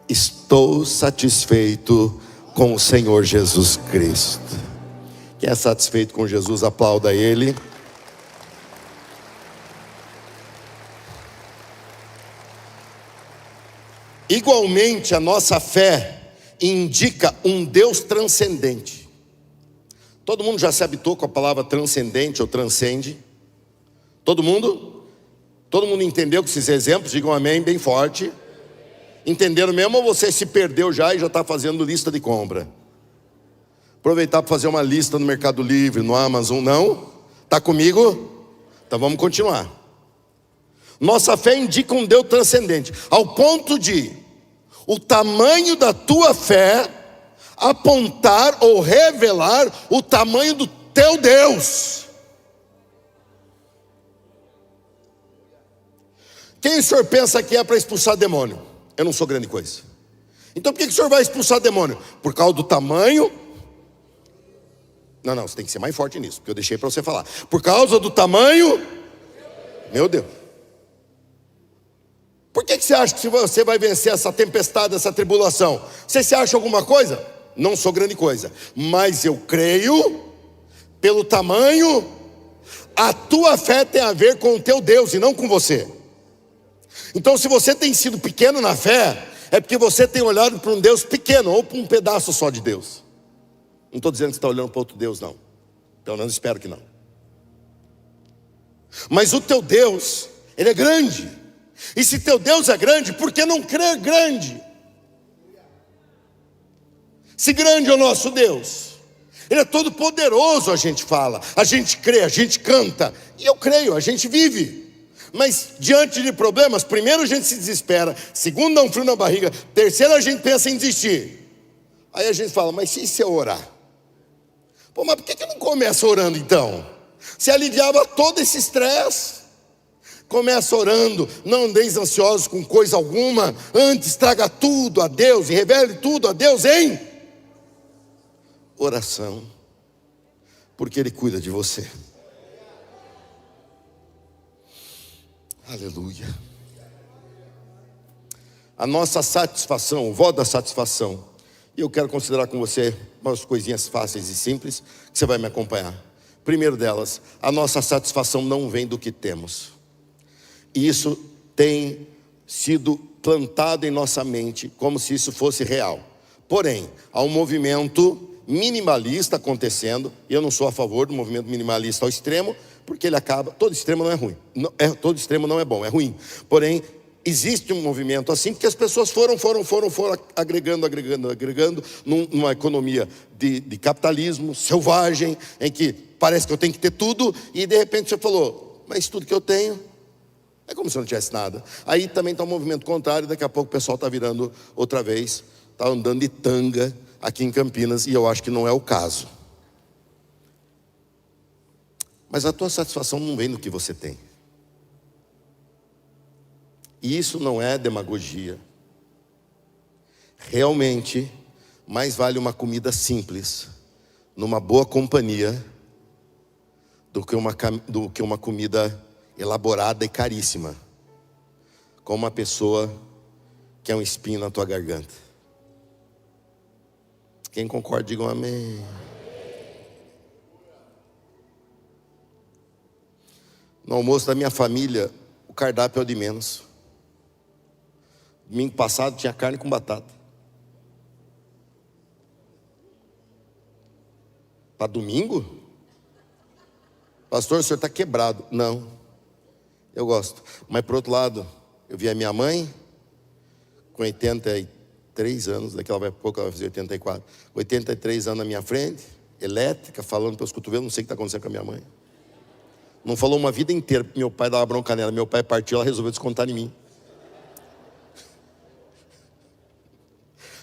estou satisfeito com o Senhor Jesus Cristo. Quem é satisfeito com Jesus, aplauda Ele. Igualmente, a nossa fé indica um Deus transcendente. Todo mundo já se habituou com a palavra transcendente ou transcende? Todo mundo? Todo mundo entendeu com esses exemplos? Digam amém bem forte. Entenderam mesmo, ou você se perdeu já e já está fazendo lista de compra? Aproveitar para fazer uma lista no Mercado Livre, no Amazon, não? Está comigo? Então vamos continuar. Nossa fé indica um Deus transcendente, ao ponto de o tamanho da tua fé apontar ou revelar o tamanho do teu Deus. Quem o senhor pensa que é para expulsar demônio? Eu não sou grande coisa. Então por que o senhor vai expulsar demônio? Por causa do tamanho? Não, você tem que ser mais forte nisso, porque eu deixei para você falar. Por causa do tamanho? Meu Deus. Por que você acha que você vai vencer essa tempestade, essa tribulação? Você se acha alguma coisa? Não sou grande coisa, mas eu creio pelo tamanho. A tua fé tem a ver com o teu Deus e não com você. Então se você tem sido pequeno na fé, é porque você tem olhado para um Deus pequeno, ou para um pedaço só de Deus. Não estou dizendo que você está olhando para outro Deus, não. Pelo menos espero que não. Mas o teu Deus, Ele é grande. E se teu Deus é grande, por que não crer grande? Se grande é o nosso Deus, Ele é todo poderoso, a gente fala, a gente crê, a gente canta. E eu creio, a gente vive. Mas diante de problemas, primeiro a gente se desespera, segundo dá um frio na barriga, terceiro a gente pensa em desistir. Aí a gente fala, mas se eu orar? Pô, mas por que não começa orando então? Se aliviava todo esse estresse. Começa orando, não andeis ansiosos com coisa alguma, antes traga tudo a Deus e revele tudo a Deus em oração, porque Ele cuida de você. Aleluia. A nossa satisfação, o voto da satisfação, e eu quero considerar com você umas coisinhas fáceis e simples, que você vai me acompanhar. Primeiro delas, a nossa satisfação não vem do que temos. Isso tem sido plantado em nossa mente como se isso fosse real. Porém, há um movimento minimalista acontecendo, e eu não sou a favor do movimento minimalista ao extremo, porque ele acaba, todo extremo não é ruim, todo extremo não é bom, é ruim. Porém, existe um movimento assim, porque as pessoas foram agregando numa economia de capitalismo selvagem, em que parece que eu tenho que ter tudo, e de repente você falou, mas tudo que eu tenho é como se eu não tivesse nada. Aí também está um movimento contrário, daqui a pouco o pessoal está virando outra vez, está andando de tanga aqui em Campinas, e eu acho que não é o caso. Mas a tua satisfação não vem do que você tem. E isso não é demagogia. Realmente, mais vale uma comida simples, numa boa companhia, do que uma comida elaborada e caríssima, com uma pessoa que é um espinho na tua garganta. Quem concorda, digam amém. No almoço da minha família, o cardápio é o de menos. Domingo passado tinha carne com batata. Para domingo? Pastor, o senhor está quebrado. Não, eu gosto. Mas por outro lado, eu vi a minha mãe com 83 anos, daqui a pouco ela vai fazer 84. 83 anos na minha frente, elétrica, falando pelos cotovelos, não sei o que está acontecendo com a minha mãe. Não falou uma vida inteira, porque meu pai dava bronca nela. Meu pai partiu, ela resolveu descontar em mim.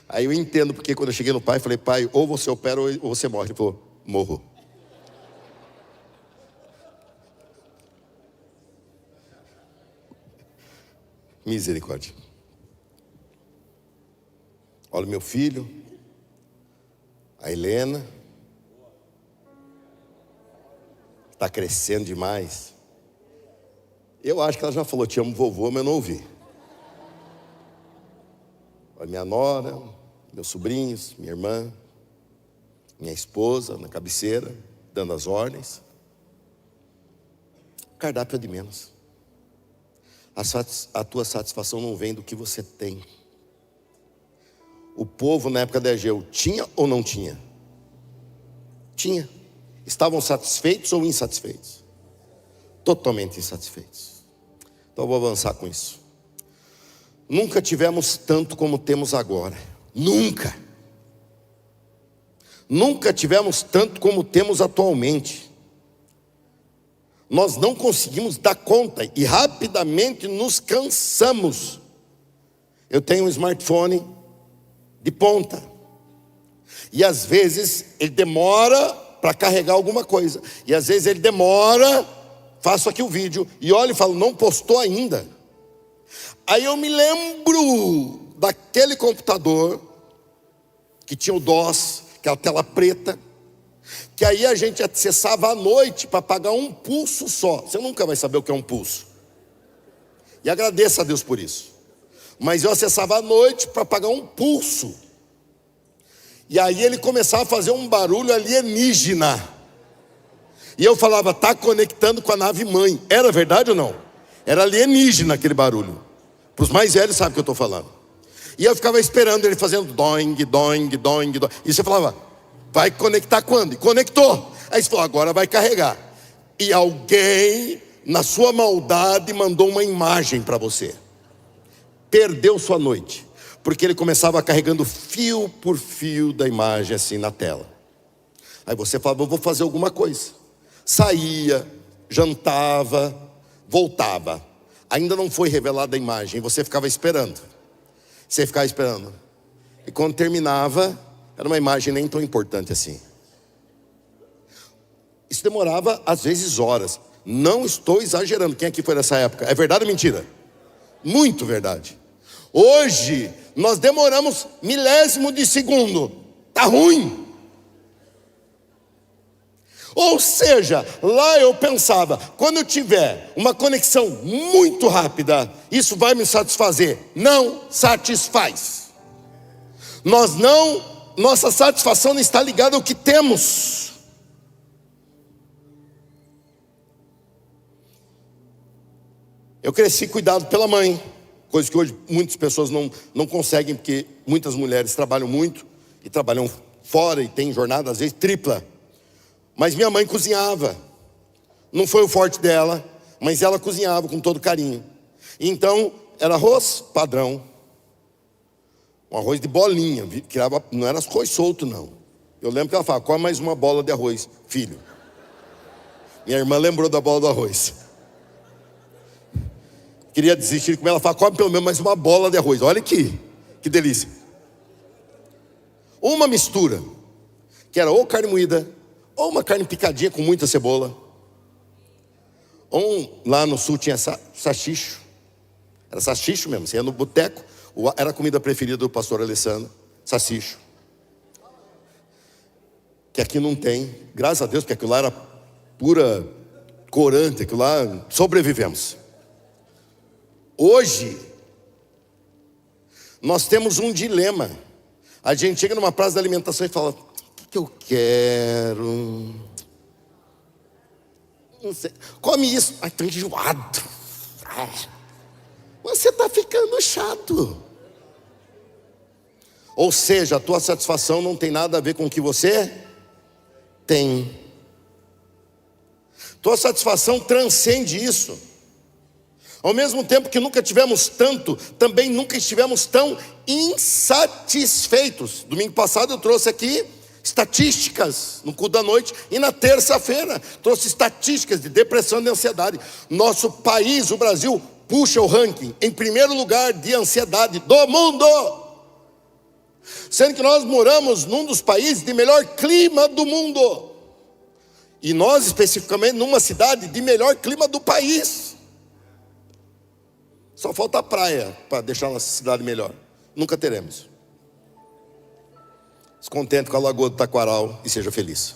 Aí eu entendo, porque quando eu cheguei no pai, falei, pai, ou você opera ou você morre. Ele falou, morro. Misericórdia. Olha o meu filho, A Helena está crescendo demais. Eu acho que ela já falou, te amo, vovô, mas eu não ouvi. Olha, minha nora, meus sobrinhos, minha irmã, minha esposa na cabeceira, dando as ordens. O cardápio é de menos. A tua satisfação não vem do que você tem. O povo na época de Ageu tinha ou não tinha? Tinha. Estavam satisfeitos ou insatisfeitos? Totalmente insatisfeitos. Então eu vou avançar com isso. Nunca tivemos tanto como temos agora. Nunca. Nunca tivemos tanto como temos atualmente. Nós não conseguimos dar conta e rapidamente nos cansamos. Eu tenho um smartphone de ponta. E às vezes ele demora para carregar alguma coisa. E às vezes ele demora, faço aqui o vídeo e olho e falo, não postou ainda. Aí eu me lembro daquele computador que tinha o DOS, aquela tela preta, que aí a gente acessava à noite para pagar um pulso só. Você nunca vai saber o que é um pulso. E agradeço a Deus por isso. Mas eu acessava à noite para pagar um pulso. E aí ele começava a fazer um barulho alienígena. E eu falava, tá conectando com a nave mãe. Era verdade ou não? Era alienígena aquele barulho. Para os mais velhos sabem o que eu estou falando. E eu ficava esperando ele fazendo doing, doing, doing, doing. E você falava, vai conectar quando? E conectou. Aí você falou, agora vai carregar. E alguém, na sua maldade, mandou uma imagem para você. Perdeu sua noite. Porque ele começava carregando fio por fio da imagem assim na tela. Aí você falava, eu vou fazer alguma coisa. Saía, jantava, voltava. Ainda não foi revelada a imagem, você ficava esperando. Você ficava esperando. E quando terminava, era uma imagem nem tão importante assim. Isso demorava às vezes horas. Não estou exagerando. Quem aqui foi nessa época? É verdade ou mentira? Muito verdade. Hoje nós demoramos milésimo de segundo. Tá ruim. Ou seja, lá eu pensava, quando eu tiver uma conexão muito rápida, isso vai me satisfazer. Não satisfaz. Nossa satisfação não está ligada ao que temos. Eu cresci cuidado pela mãe, coisa que hoje muitas pessoas não conseguem, porque muitas mulheres trabalham muito e trabalham fora e têm jornada às vezes tripla. Mas minha mãe cozinhava. Não foi o forte dela, mas ela cozinhava com todo carinho. Então, era arroz padrão. Um arroz de bolinha. Não era arroz solto, não. Eu lembro que ela falava, come mais uma bola de arroz, filho. Minha irmã lembrou da bola do arroz. Queria desistir de comer, ela falava, come pelo menos mais uma bola de arroz. Olha aqui, que delícia. Uma mistura, que era ou carne moída, ou uma carne picadinha com muita cebola. Ou lá no sul tinha sachicho. Era sachicho mesmo, você ia no boteco, era a comida preferida do pastor Alessandro, sachicho. Que aqui não tem, graças a Deus, porque aquilo lá era pura corante, aquilo lá sobrevivemos. Hoje, nós temos um dilema. A gente chega numa praça de alimentação e fala, o que eu quero? Não sei. Come isso. Ai, estou enjoado. Você está ficando chato. Ou seja, a tua satisfação não tem nada a ver com o que você tem. Tua satisfação transcende isso. Ao mesmo tempo que nunca tivemos tanto, também nunca estivemos tão insatisfeitos. Domingo passado eu trouxe aqui estatísticas no culto da noite, e na terça-feira trouxe estatísticas de depressão e de ansiedade. Nosso país, o Brasil, puxa o ranking em primeiro lugar de ansiedade do mundo, sendo que nós moramos num dos países de melhor clima do mundo, e nós especificamente numa cidade de melhor clima do país. Só falta a praia para deixar a nossa cidade melhor. Nunca teremos. Se contente com a Lagoa do Taquaral e seja feliz.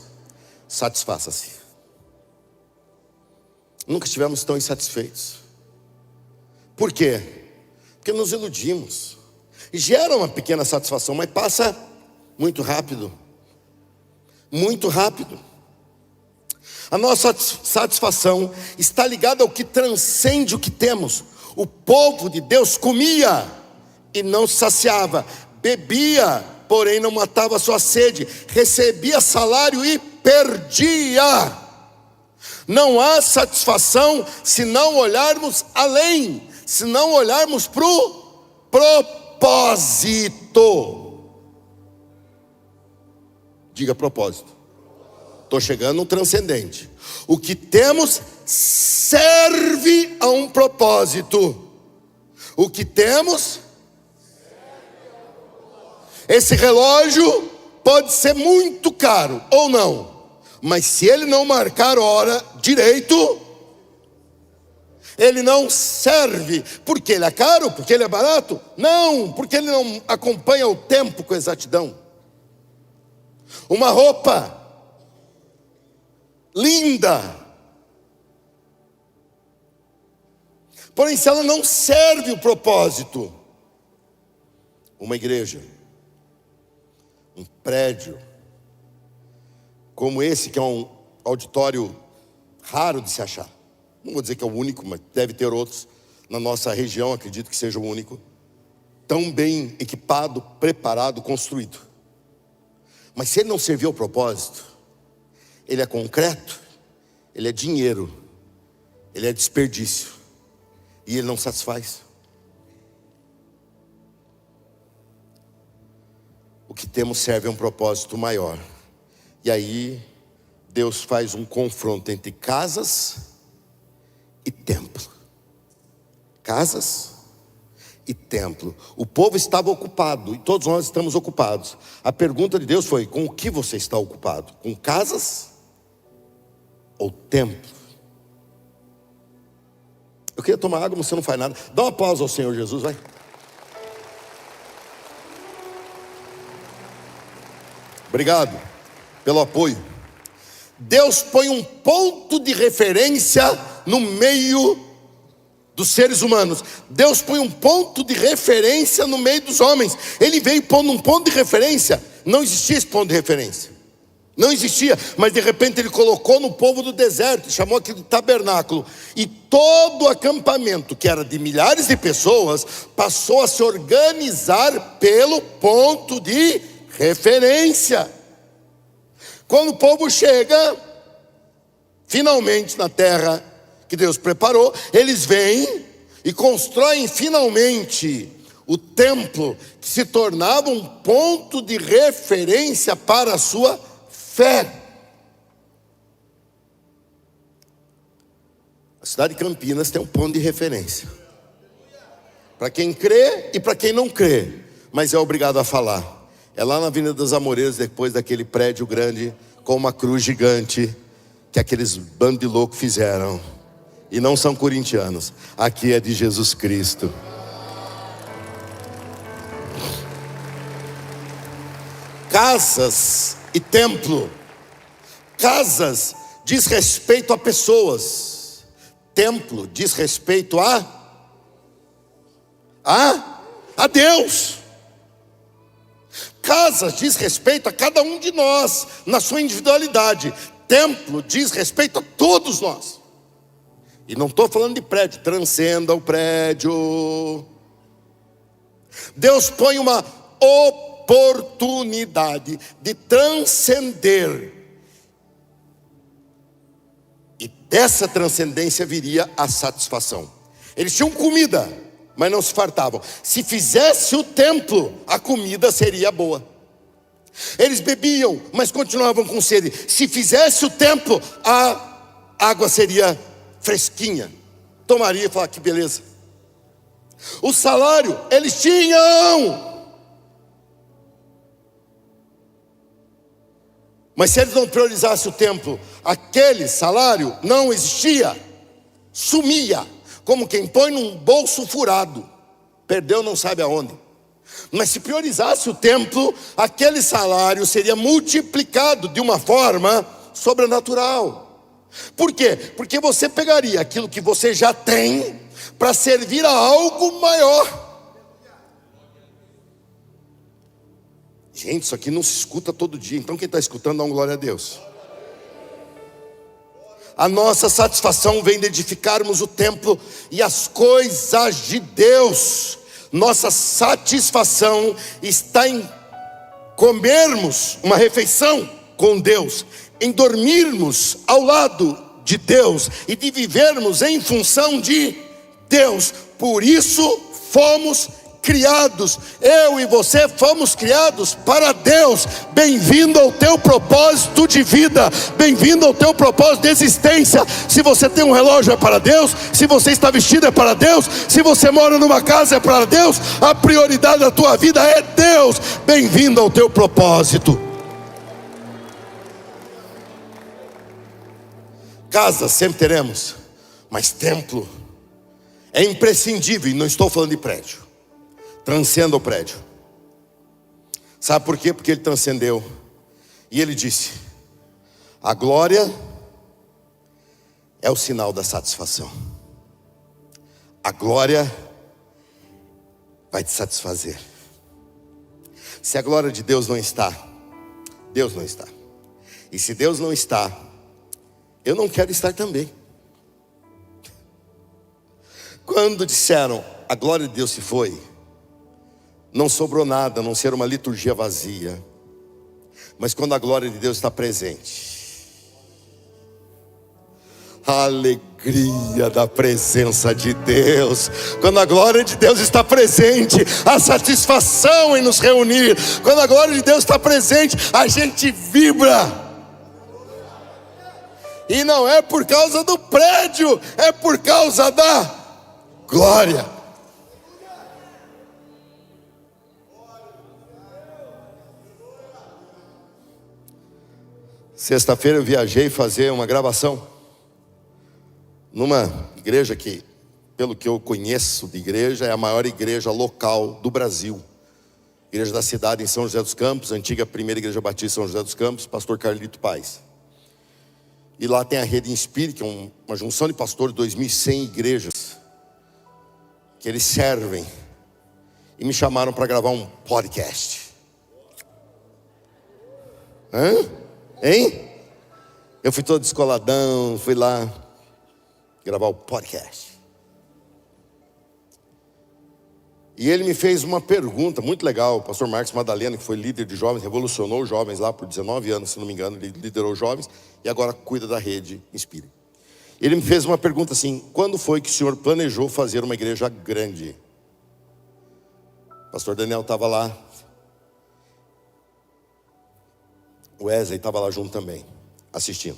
Satisfaça-se. Nunca estivemos tão insatisfeitos. Por quê? Porque nos iludimos. E gera uma pequena satisfação, mas passa muito rápido. Muito rápido. A nossa satisfação está ligada ao que transcende o que temos. O povo de Deus comia e não se saciava, bebia, porém não matava a sua sede, recebia salário e perdia. Não há satisfação se não olharmos além, se não olharmos para o propósito. Diga propósito. Estou chegando no transcendente. O que temos serve a um propósito. O que temos, esse relógio pode ser muito caro ou não, mas se ele não marcar hora direito, ele não serve. Porque ele é caro? Porque ele é barato? Não, porque ele não acompanha o tempo com exatidão. Uma roupa linda, porém se ela não serve o propósito, uma igreja, um prédio como esse, que é um auditório raro de se achar, não vou dizer que é o único, mas deve ter outros na nossa região, acredito que seja o único, tão bem equipado, preparado, construído, mas se ele não servir ao propósito, ele é concreto, ele é dinheiro, ele é desperdício, e ele não satisfaz. O que temos serve a um propósito maior. E aí, Deus faz um confronto entre casas e templo. Casas e templo. O povo estava ocupado, e todos nós estamos ocupados. A pergunta de Deus foi: com o que você está ocupado? Com casas ou templo? Eu queria tomar água, mas você não faz nada. Dá uma pausa ao Senhor Jesus, vai. Obrigado pelo apoio. Deus põe um ponto de referência no meio dos seres humanos. Deus põe um ponto de referência no meio dos homens. Ele veio pondo um ponto de referência. Não existia esse ponto de referência. Não existia, mas de repente ele colocou no povo do deserto, chamou aquilo de tabernáculo. E todo o acampamento, que era de milhares de pessoas, passou a se organizar pelo ponto de referência. Quando o povo chega, finalmente na terra que Deus preparou, eles vêm e constroem finalmente o templo, que se tornava um ponto de referência para a sua fé. A cidade de Campinas tem um ponto de referência para quem crê e para quem não crê, mas é obrigado a falar. É lá na Avenida das Amoreiras, depois daquele prédio grande com uma cruz gigante que aqueles bandos de louco fizeram. E não são corintianos, aqui é de Jesus Cristo. Casas e templo. Casas diz respeito a pessoas. Templo diz respeito a Deus. Casas diz respeito a cada um de nós na sua individualidade. Templo diz respeito a todos nós. E não estou falando de prédio, transcenda o prédio. Deus põe uma oportunidade de transcender. E dessa transcendência viria a satisfação. Eles tinham comida, mas não se fartavam. Se fizesse o templo, a comida seria boa. Eles bebiam, mas continuavam com sede. Se fizesse o templo, a água seria fresquinha. Tomaria e falaria: que beleza. O salário eles tinham, mas se eles não priorizassem o templo, aquele salário não existia, sumia, como quem põe num bolso furado, perdeu não sabe aonde. Mas se priorizasse o templo, aquele salário seria multiplicado de uma forma sobrenatural. Por quê? Porque você pegaria aquilo que você já tem para servir a algo maior. Gente, isso aqui não se escuta todo dia. Então quem está escutando, dá uma glória a Deus. A nossa satisfação vem de edificarmos o templo e as coisas de Deus. Nossa satisfação está em comermos uma refeição com Deus, em dormirmos ao lado de Deus e de vivermos em função de Deus. Por isso fomos criados, eu e você fomos criados para Deus. Bem-vindo ao teu propósito de vida, bem-vindo ao teu propósito de existência. Se você tem um relógio é para Deus, se você está vestido é para Deus, se você mora numa casa é para Deus. A prioridade da tua vida é Deus. Bem-vindo ao teu propósito. Casa sempre teremos, mas templo é imprescindível. E não estou falando de prédio. Transcenda o prédio. Sabe por quê? Porque ele transcendeu. E ele disse: a glória é o sinal da satisfação. A glória vai te satisfazer. Se a glória de Deus não está, Deus não está. E se Deus não está, eu não quero estar também. Quando disseram a glória de Deus se foi, não sobrou nada, a não ser uma liturgia vazia. Mas quando a glória de Deus está presente, a alegria da presença de Deus. Quando a glória de Deus está presente, a satisfação em nos reunir. Quando a glória de Deus está presente, a gente vibra. E não é por causa do prédio, é por causa da glória. Sexta-feira eu viajei fazer uma gravação numa igreja que, pelo que eu conheço de igreja, é a maior igreja local do Brasil. Igreja da cidade em São José dos Campos, antiga primeira igreja batista em São José dos Campos, pastor Carlito Paes. E lá tem a Rede Inspire, que é uma junção de pastores, 2.100 igrejas, que eles servem. E me chamaram para gravar um podcast. Hein? Eu fui todo descoladão, fui lá gravar o podcast. E ele me fez uma pergunta muito legal. O pastor Marcos Madalena, que foi líder de jovens, revolucionou os jovens lá por 19 anos, se não me engano, ele liderou os jovens e agora cuida da Rede Inspire. Ele me fez uma pergunta assim: quando foi que o senhor planejou fazer uma igreja grande? O pastor Daniel estava lá, o Wesley estava lá junto também, assistindo.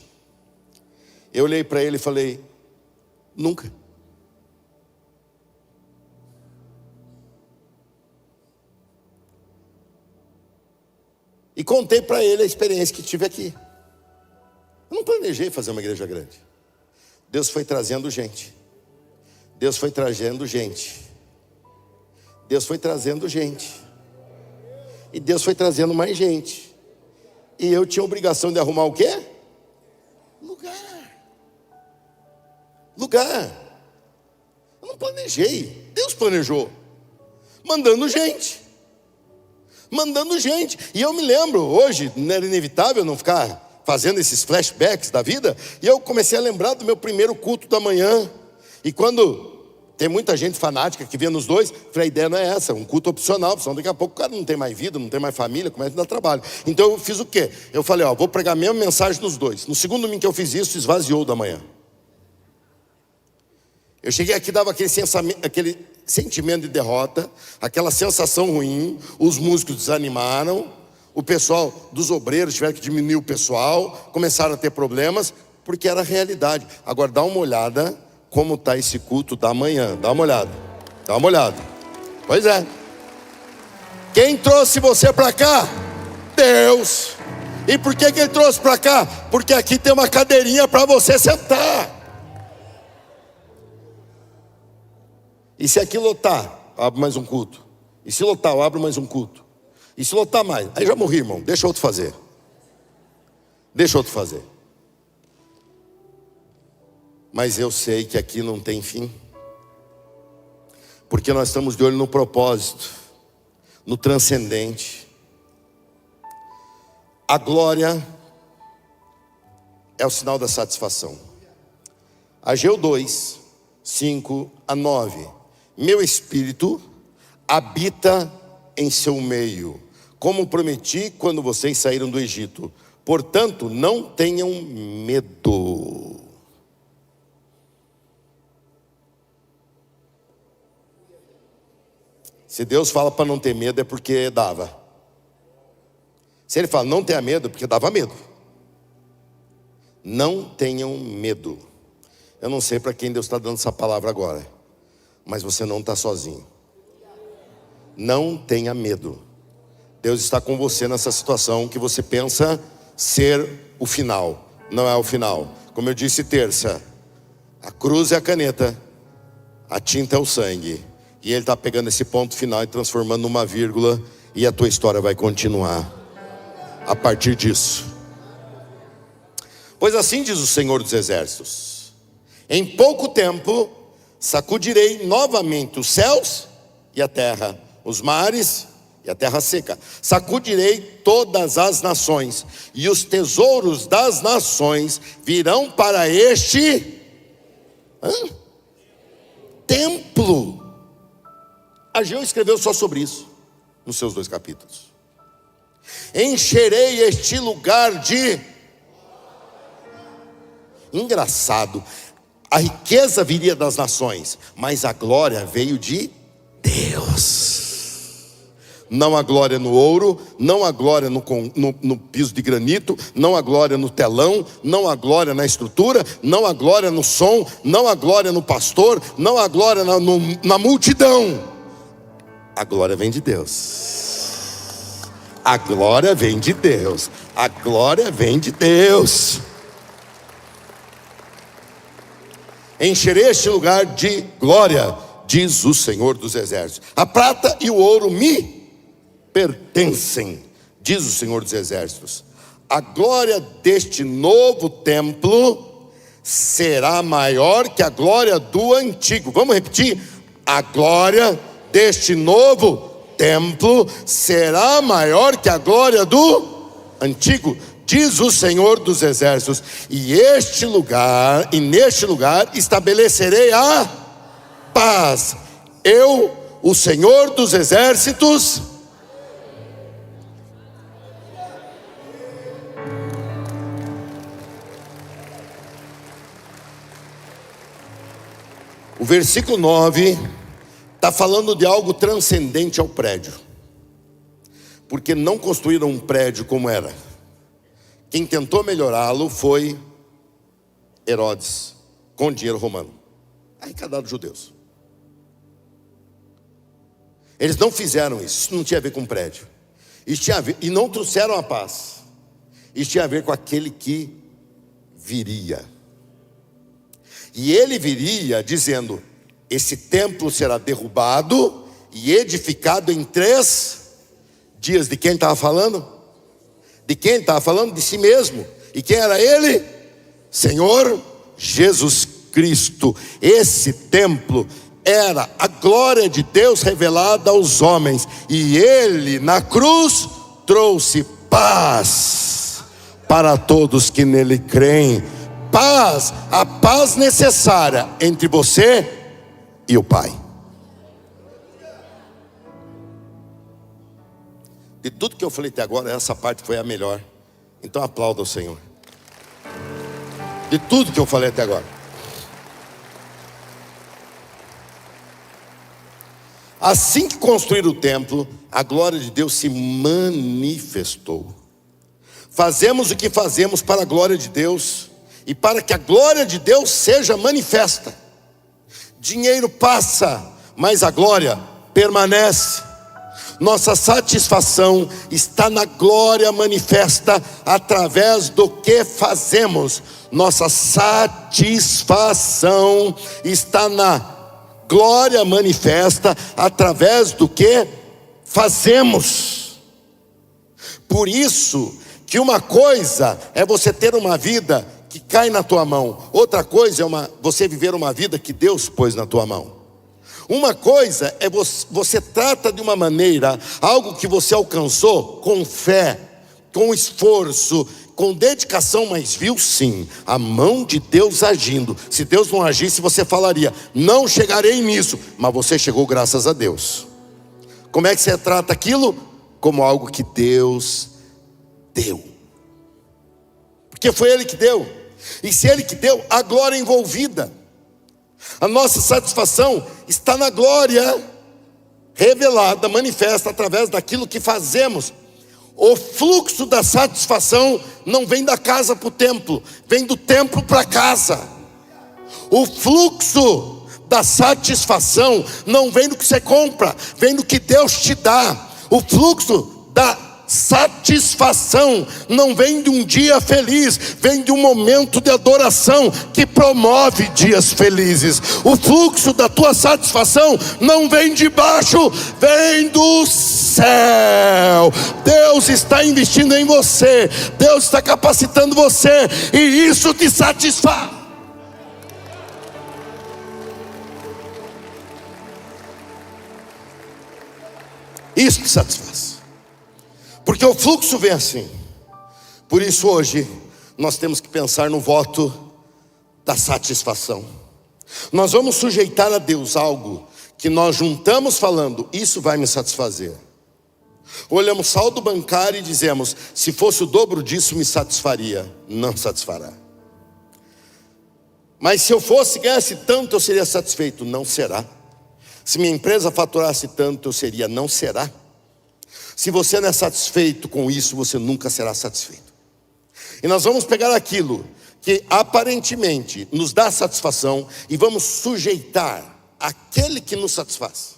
Eu olhei para ele e falei: nunca. E contei para ele a experiência que tive aqui. Eu não planejei fazer uma igreja grande. Deus foi trazendo gente. Deus foi trazendo gente. Deus foi trazendo gente. E Deus foi trazendo mais gente. E eu tinha a obrigação de arrumar o quê? Lugar. Eu não planejei. Deus planejou. Mandando gente. E eu me lembro, hoje, não era inevitável não ficar fazendo esses flashbacks da vida. E eu comecei a lembrar do meu primeiro culto da manhã. E quando tem muita gente fanática que vê nos dois, falei: a ideia não é essa, é um culto opcional, senão daqui a pouco o cara não tem mais vida, não tem mais família, começa a dar trabalho. Então eu fiz o quê? Eu falei: vou pregar a mesma mensagem nos dois. No segundo domingo que eu fiz isso, esvaziou da manhã. Eu cheguei aqui, dava aquele sentimento de derrota, aquela sensação ruim, os músicos desanimaram, o pessoal dos obreiros tiveram que diminuir o pessoal, começaram a ter problemas, porque era a realidade. Agora dá uma olhada como está esse culto da manhã, dá uma olhada. Pois é. Quem trouxe você para cá? Deus. E por que ele trouxe para cá? Porque aqui tem uma cadeirinha para você sentar. E se aqui lotar, abre mais um culto. E se lotar, eu abro mais um culto. E se lotar mais, aí já morri, irmão, deixa outro fazer. Deixa outro fazer. Mas eu sei que aqui não tem fim. Porque nós estamos de olho no propósito, no transcendente. A glória é o sinal da satisfação. Ageu 2, 5 a 9. Meu espírito habita em seu meio, como prometi quando vocês saíram do Egito. Portanto, não tenham medo. Se Deus fala para não ter medo é porque dava. Se Ele fala não tenha medo, é porque dava medo. Não tenham medo. Eu não sei para quem Deus está dando essa palavra agora, mas você não está sozinho. Não tenha medo. Deus está com você nessa situação que você pensa ser o final. Não é o final. Como eu disse terça, a cruz é a caneta, a tinta é o sangue. E Ele está pegando esse ponto final e transformando numa vírgula. E a tua história vai continuar a partir disso. Pois assim diz o Senhor dos Exércitos: em pouco tempo sacudirei novamente os céus e a terra, os mares e a terra seca. Sacudirei todas as nações, e os tesouros das nações virão para este templo. Ageu escreveu só sobre isso nos seus 2 capítulos. Encherei este lugar de... Engraçado, a riqueza viria das nações, mas a glória veio de Deus. Não a glória no ouro, não a glória no piso de granito, não a glória no telão, não a glória na estrutura, não a glória no som, não a glória no pastor, não a glória na multidão. A glória vem de Deus. A glória vem de Deus. A glória vem de Deus. Encherei este lugar de glória, diz o Senhor dos Exércitos. A prata e o ouro me pertencem, diz o Senhor dos Exércitos. A glória deste novo templo será maior que a glória do antigo. Vamos repetir? A glória deste novo templo será maior que a glória do antigo, diz o Senhor dos Exércitos. E neste lugar estabelecerei a paz. Eu, o Senhor dos Exércitos, o versículo 9 está falando de algo transcendente ao prédio, porque não construíram um prédio como era. Quem tentou melhorá-lo foi Herodes, com dinheiro romano, arrecadado dos judeus. Eles não fizeram isso, isso não tinha a ver com prédio. Isso tinha a ver, e não trouxeram a paz. Isso tinha a ver com aquele que viria. E ele viria dizendo: esse templo será derrubado e edificado em 3 dias. De quem estava falando? De quem ele estava falando? De si mesmo. E quem era ele? Senhor Jesus Cristo. Esse templo era a glória de Deus revelada aos homens, e ele na cruz trouxe paz para todos que nele creem. Paz, a paz necessária entre você e o Pai. De tudo que eu falei até agora, essa parte foi a melhor. Então aplauda o Senhor. De tudo que eu falei até agora. Assim que construíram o templo, a glória de Deus se manifestou. Fazemos o que fazemos para a glória de Deus e para que a glória de Deus seja manifesta. Dinheiro passa, mas a glória permanece. Nossa satisfação está na glória manifesta através do que fazemos. Nossa satisfação está na glória manifesta através do que fazemos. Por isso que uma coisa é você ter uma vida que cai na tua mão, outra coisa é você viver uma vida que Deus pôs na tua mão. Uma coisa é você trata de uma maneira algo que você alcançou com fé, com esforço, com dedicação, mas viu sim a mão de Deus agindo. Se Deus não agisse, você falaria: não chegarei nisso, mas você chegou graças a Deus. Como é que você trata aquilo? Como algo que Deus deu, porque foi Ele que deu, e se Ele que deu, a glória envolvida. A nossa satisfação está na glória revelada, manifesta através daquilo que fazemos. O fluxo da satisfação não vem da casa para o templo, vem do templo para a casa. O fluxo da satisfação não vem do que você compra, vem do que Deus te dá. O fluxo da satisfação não vem de um dia feliz, vem de um momento de adoração que promove dias felizes. O fluxo da tua satisfação não vem de baixo, vem do céu. Deus está investindo em você, Deus está capacitando você, e isso te satisfaz. Isso te satisfaz, porque o fluxo vem assim. Por isso hoje nós temos que pensar no voto da satisfação. Nós vamos sujeitar a Deus algo que nós juntamos falando: isso vai me satisfazer. Olhamos saldo bancário e dizemos: se fosse o dobro disso me satisfaria. Não satisfará. Mas se eu ganhasse tanto, eu seria satisfeito. Não será. Se minha empresa faturasse tanto, eu seria. Não será. Se você não é satisfeito com isso, você nunca será satisfeito. E nós vamos pegar aquilo que aparentemente nos dá satisfação e vamos sujeitar aquele que nos satisfaz.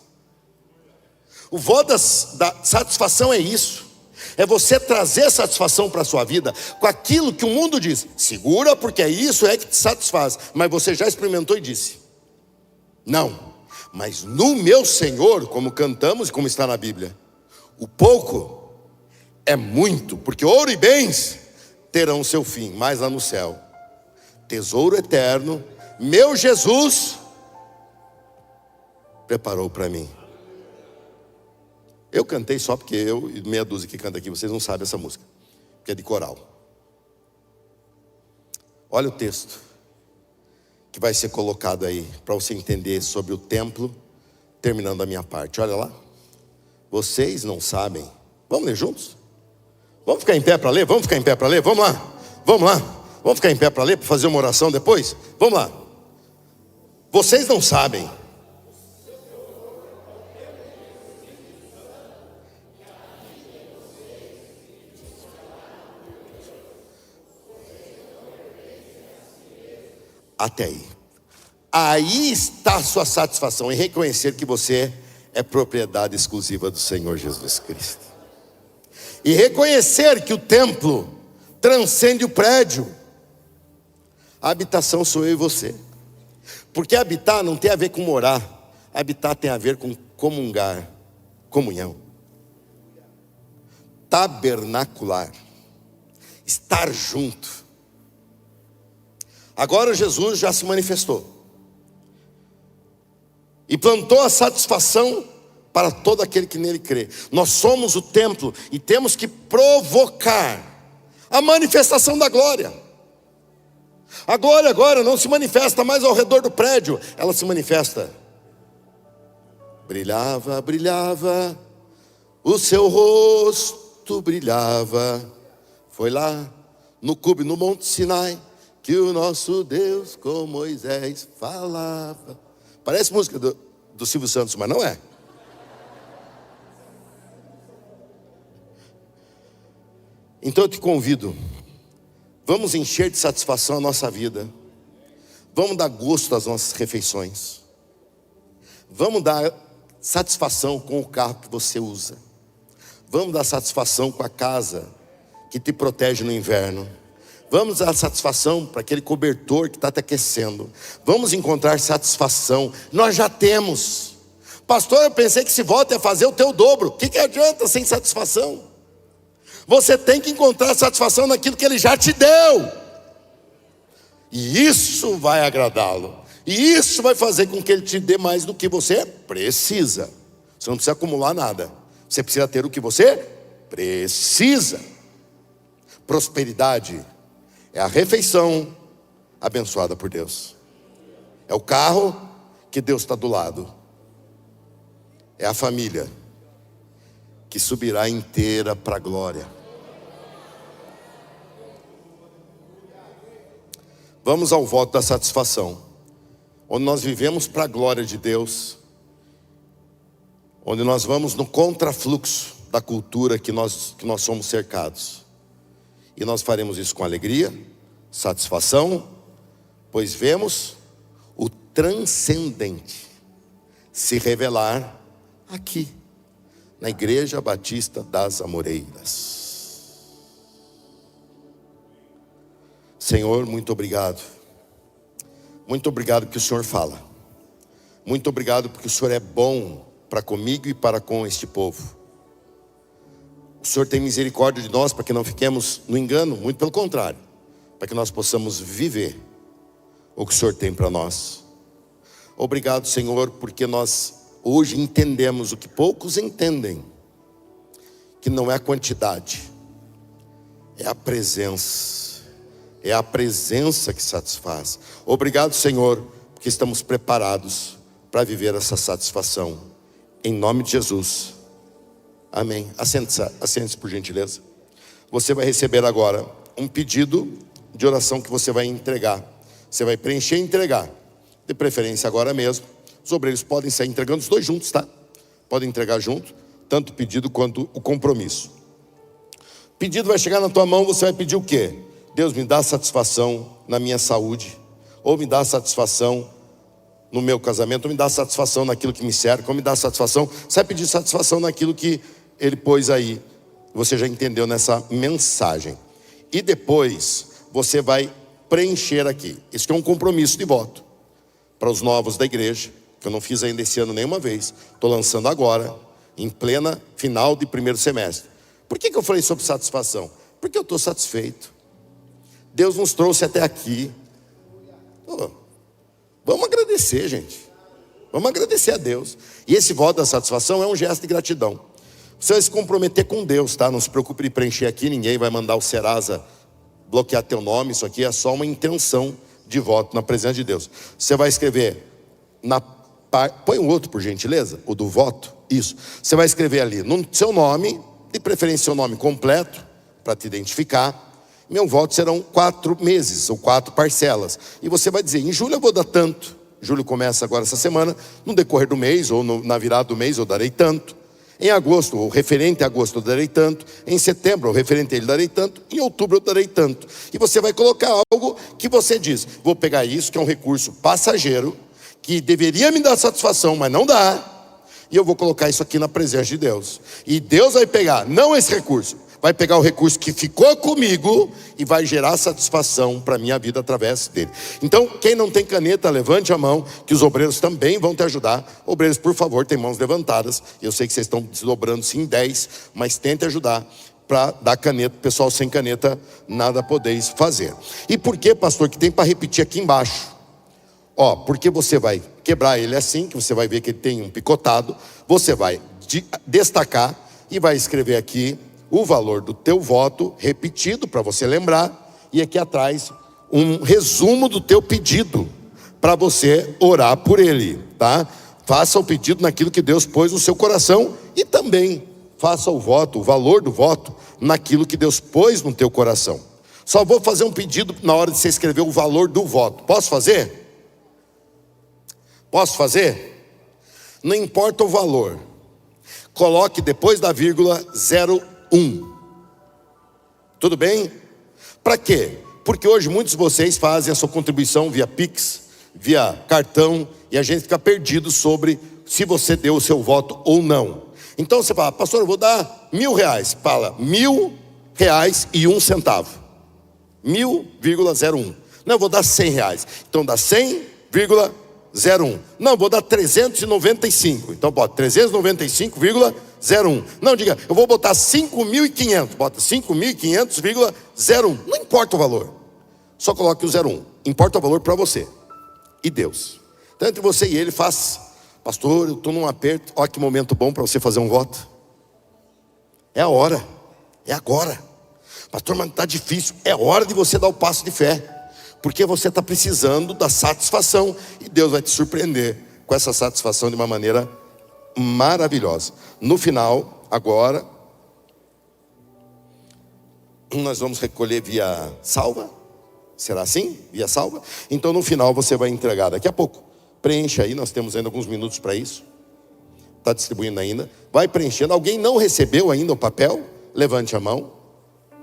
O voto da satisfação é isso. É você trazer satisfação para a sua vida com aquilo que o mundo diz: segura, porque isso é que te satisfaz. Mas você já experimentou e disse: não, mas no meu Senhor, como cantamos e como está na Bíblia, o pouco é muito, porque ouro e bens terão seu fim, mas lá no céu, tesouro eterno, meu Jesus preparou para mim. Eu cantei só porque eu e meia dúzia que canta aqui, vocês não sabem essa música, porque é de coral. Olha o texto que vai ser colocado aí, para você entender sobre o templo, terminando a minha parte. Olha lá. Vocês não sabem. Vamos ler juntos? Vamos ficar em pé para ler? Vamos ficar em pé para ler? Vamos lá. Vamos lá. Vamos ficar em pé para ler, para fazer uma oração depois? Vamos lá. Vocês não sabem. Até aí. Aí está a sua satisfação, em reconhecer que você é propriedade exclusiva do Senhor Jesus Cristo. E reconhecer que o templo transcende o prédio. A habitação sou eu e você. Porque habitar não tem a ver com morar. Habitar tem a ver com comungar, comunhão. Tabernacular. Estar junto. Agora Jesus já se manifestou e plantou a satisfação para todo aquele que nele crê. Nós somos o templo e temos que provocar a manifestação da glória. A glória agora não se manifesta mais ao redor do prédio, ela se manifesta. Brilhava, brilhava, o seu rosto brilhava. Foi lá no cume, no Monte Sinai, que o nosso Deus com Moisés falava. Parece música do Silvio Santos, mas não é. Então eu te convido, vamos encher de satisfação a nossa vida. Vamos dar gosto às nossas refeições. Vamos dar satisfação com o carro que você usa. Vamos dar satisfação com a casa que te protege no inverno. Vamos dar satisfação para aquele cobertor que está te aquecendo. Vamos encontrar satisfação. Nós já temos. Pastor, eu pensei que esse voto ia fazer o teu dobro. O que adianta sem satisfação? Você tem que encontrar satisfação naquilo que Ele já te deu. E isso vai agradá-lo. E isso vai fazer com que Ele te dê mais do que você precisa. Você não precisa acumular nada. Você precisa ter o que você precisa. Prosperidade é a refeição abençoada por Deus. É o carro que Deus está do lado. É a família que subirá inteira para a glória. Vamos ao voto da satisfação, onde nós vivemos para a glória de Deus, onde nós vamos no contrafluxo da cultura que nós somos cercados. E nós faremos isso com alegria, satisfação, pois vemos o transcendente se revelar aqui, na Igreja Batista das Amoreiras. Senhor, muito obrigado. Muito obrigado porque o Senhor fala. Muito obrigado porque o Senhor é bom para comigo e para com este povo. O Senhor tem misericórdia de nós para que não fiquemos no engano, muito pelo contrário, para que nós possamos viver o que o Senhor tem para nós. Obrigado, Senhor, porque nós hoje entendemos o que poucos entendem, que não é a quantidade, é a presença. É a presença que satisfaz. Obrigado, Senhor, porque estamos preparados para viver essa satisfação. Em nome de Jesus. Amém. Assente-se por gentileza. Você vai receber agora um pedido de oração que você vai entregar. Você vai preencher e entregar. De preferência agora mesmo. Os obreiros podem sair entregando os dois juntos, tá? Podem entregar junto, tanto o pedido quanto o compromisso. O pedido vai chegar na tua mão, você vai pedir o quê? Deus, me dá satisfação na minha saúde, ou me dá satisfação no meu casamento, ou me dá satisfação naquilo que me cerca, ou me dá satisfação. Você vai pedir satisfação naquilo que Ele pôs aí. Você já entendeu nessa mensagem. E depois você vai preencher aqui. Isso que é um compromisso de voto para os novos da igreja, que eu não fiz ainda esse ano nenhuma vez. Estou lançando agora, em plena final de primeiro semestre. Por que eu falei sobre satisfação? Porque eu estou satisfeito. Deus nos trouxe até aqui. Vamos agradecer, gente. Vamos agradecer a Deus. E esse voto da satisfação é um gesto de gratidão. Você vai se comprometer com Deus, tá? Não se preocupe de preencher aqui. Ninguém vai mandar o Serasa bloquear teu nome. Isso aqui é só uma intenção de voto na presença de Deus. Você vai escrever põe o outro, por gentileza, o do voto. Isso. Você vai escrever ali no seu nome, de preferência seu nome completo, para te identificar. Meu voto serão 4 meses, ou 4 parcelas. E você vai dizer, em julho eu vou dar tanto. Julho começa agora essa semana. No decorrer do mês, ou na virada do mês, eu darei tanto. Em agosto, ou referente a agosto, eu darei tanto. Em setembro, ou referente a ele, darei tanto. Em outubro, eu darei tanto. E você vai colocar algo que você diz, vou pegar isso, que é um recurso passageiro, que deveria me dar satisfação, mas não dá. E eu vou colocar isso aqui na presença de Deus. E Deus vai pegar, não esse recurso, vai pegar o recurso que ficou comigo e vai gerar satisfação para a minha vida através dele. Então, quem não tem caneta, levante a mão, que os obreiros também vão te ajudar. Obreiros, por favor, tem mãos levantadas. Eu sei que vocês estão desdobrando-se em 10, mas tente ajudar para dar caneta. Pessoal sem caneta, nada podeis fazer. E por que, pastor, que tem para repetir aqui embaixo? Porque você vai quebrar ele assim, que você vai ver que ele tem um picotado. Você vai destacar e vai escrever aqui o valor do teu voto repetido para você lembrar, e aqui atrás um resumo do teu pedido para você orar por ele, tá? Faça o pedido naquilo que Deus pôs no seu coração e também faça o voto, o valor do voto naquilo que Deus pôs no teu coração. Só vou fazer um pedido na hora de você escrever o valor do voto. Posso fazer? Posso fazer? Não importa o valor. Coloque depois da vírgula 01. Tudo bem? Para quê? Porque hoje muitos de vocês fazem a sua contribuição via Pix, via cartão, e a gente fica perdido sobre se você deu o seu voto ou não. Então você fala, pastor, eu vou dar R$1.000. Fala, R$1.000,01. 1.000,01. Não, eu vou dar R$100. Então dá 100,01. 0,01. Não, vou dar 395. Então bota 395,01. Não, diga, eu vou botar 5.500. Bota 5.500,01. Não importa o valor. Só coloque o 0,1. Importa o valor para você e Deus. Então entre você e ele faz. Pastor, eu estou num aperto. Olha que momento bom para você fazer um voto. É a hora. É agora. Pastor, mas está difícil. É hora de você dar o passo de fé. Porque você está precisando da satisfação. E Deus vai te surpreender com essa satisfação de uma maneira maravilhosa. No final, agora, nós vamos recolher via salva. Será assim? Via salva? Então no final você vai entregar daqui a pouco. Preencha aí, nós temos ainda alguns minutos para isso. Está distribuindo ainda. Vai preenchendo. Alguém não recebeu ainda o papel? Levante a mão.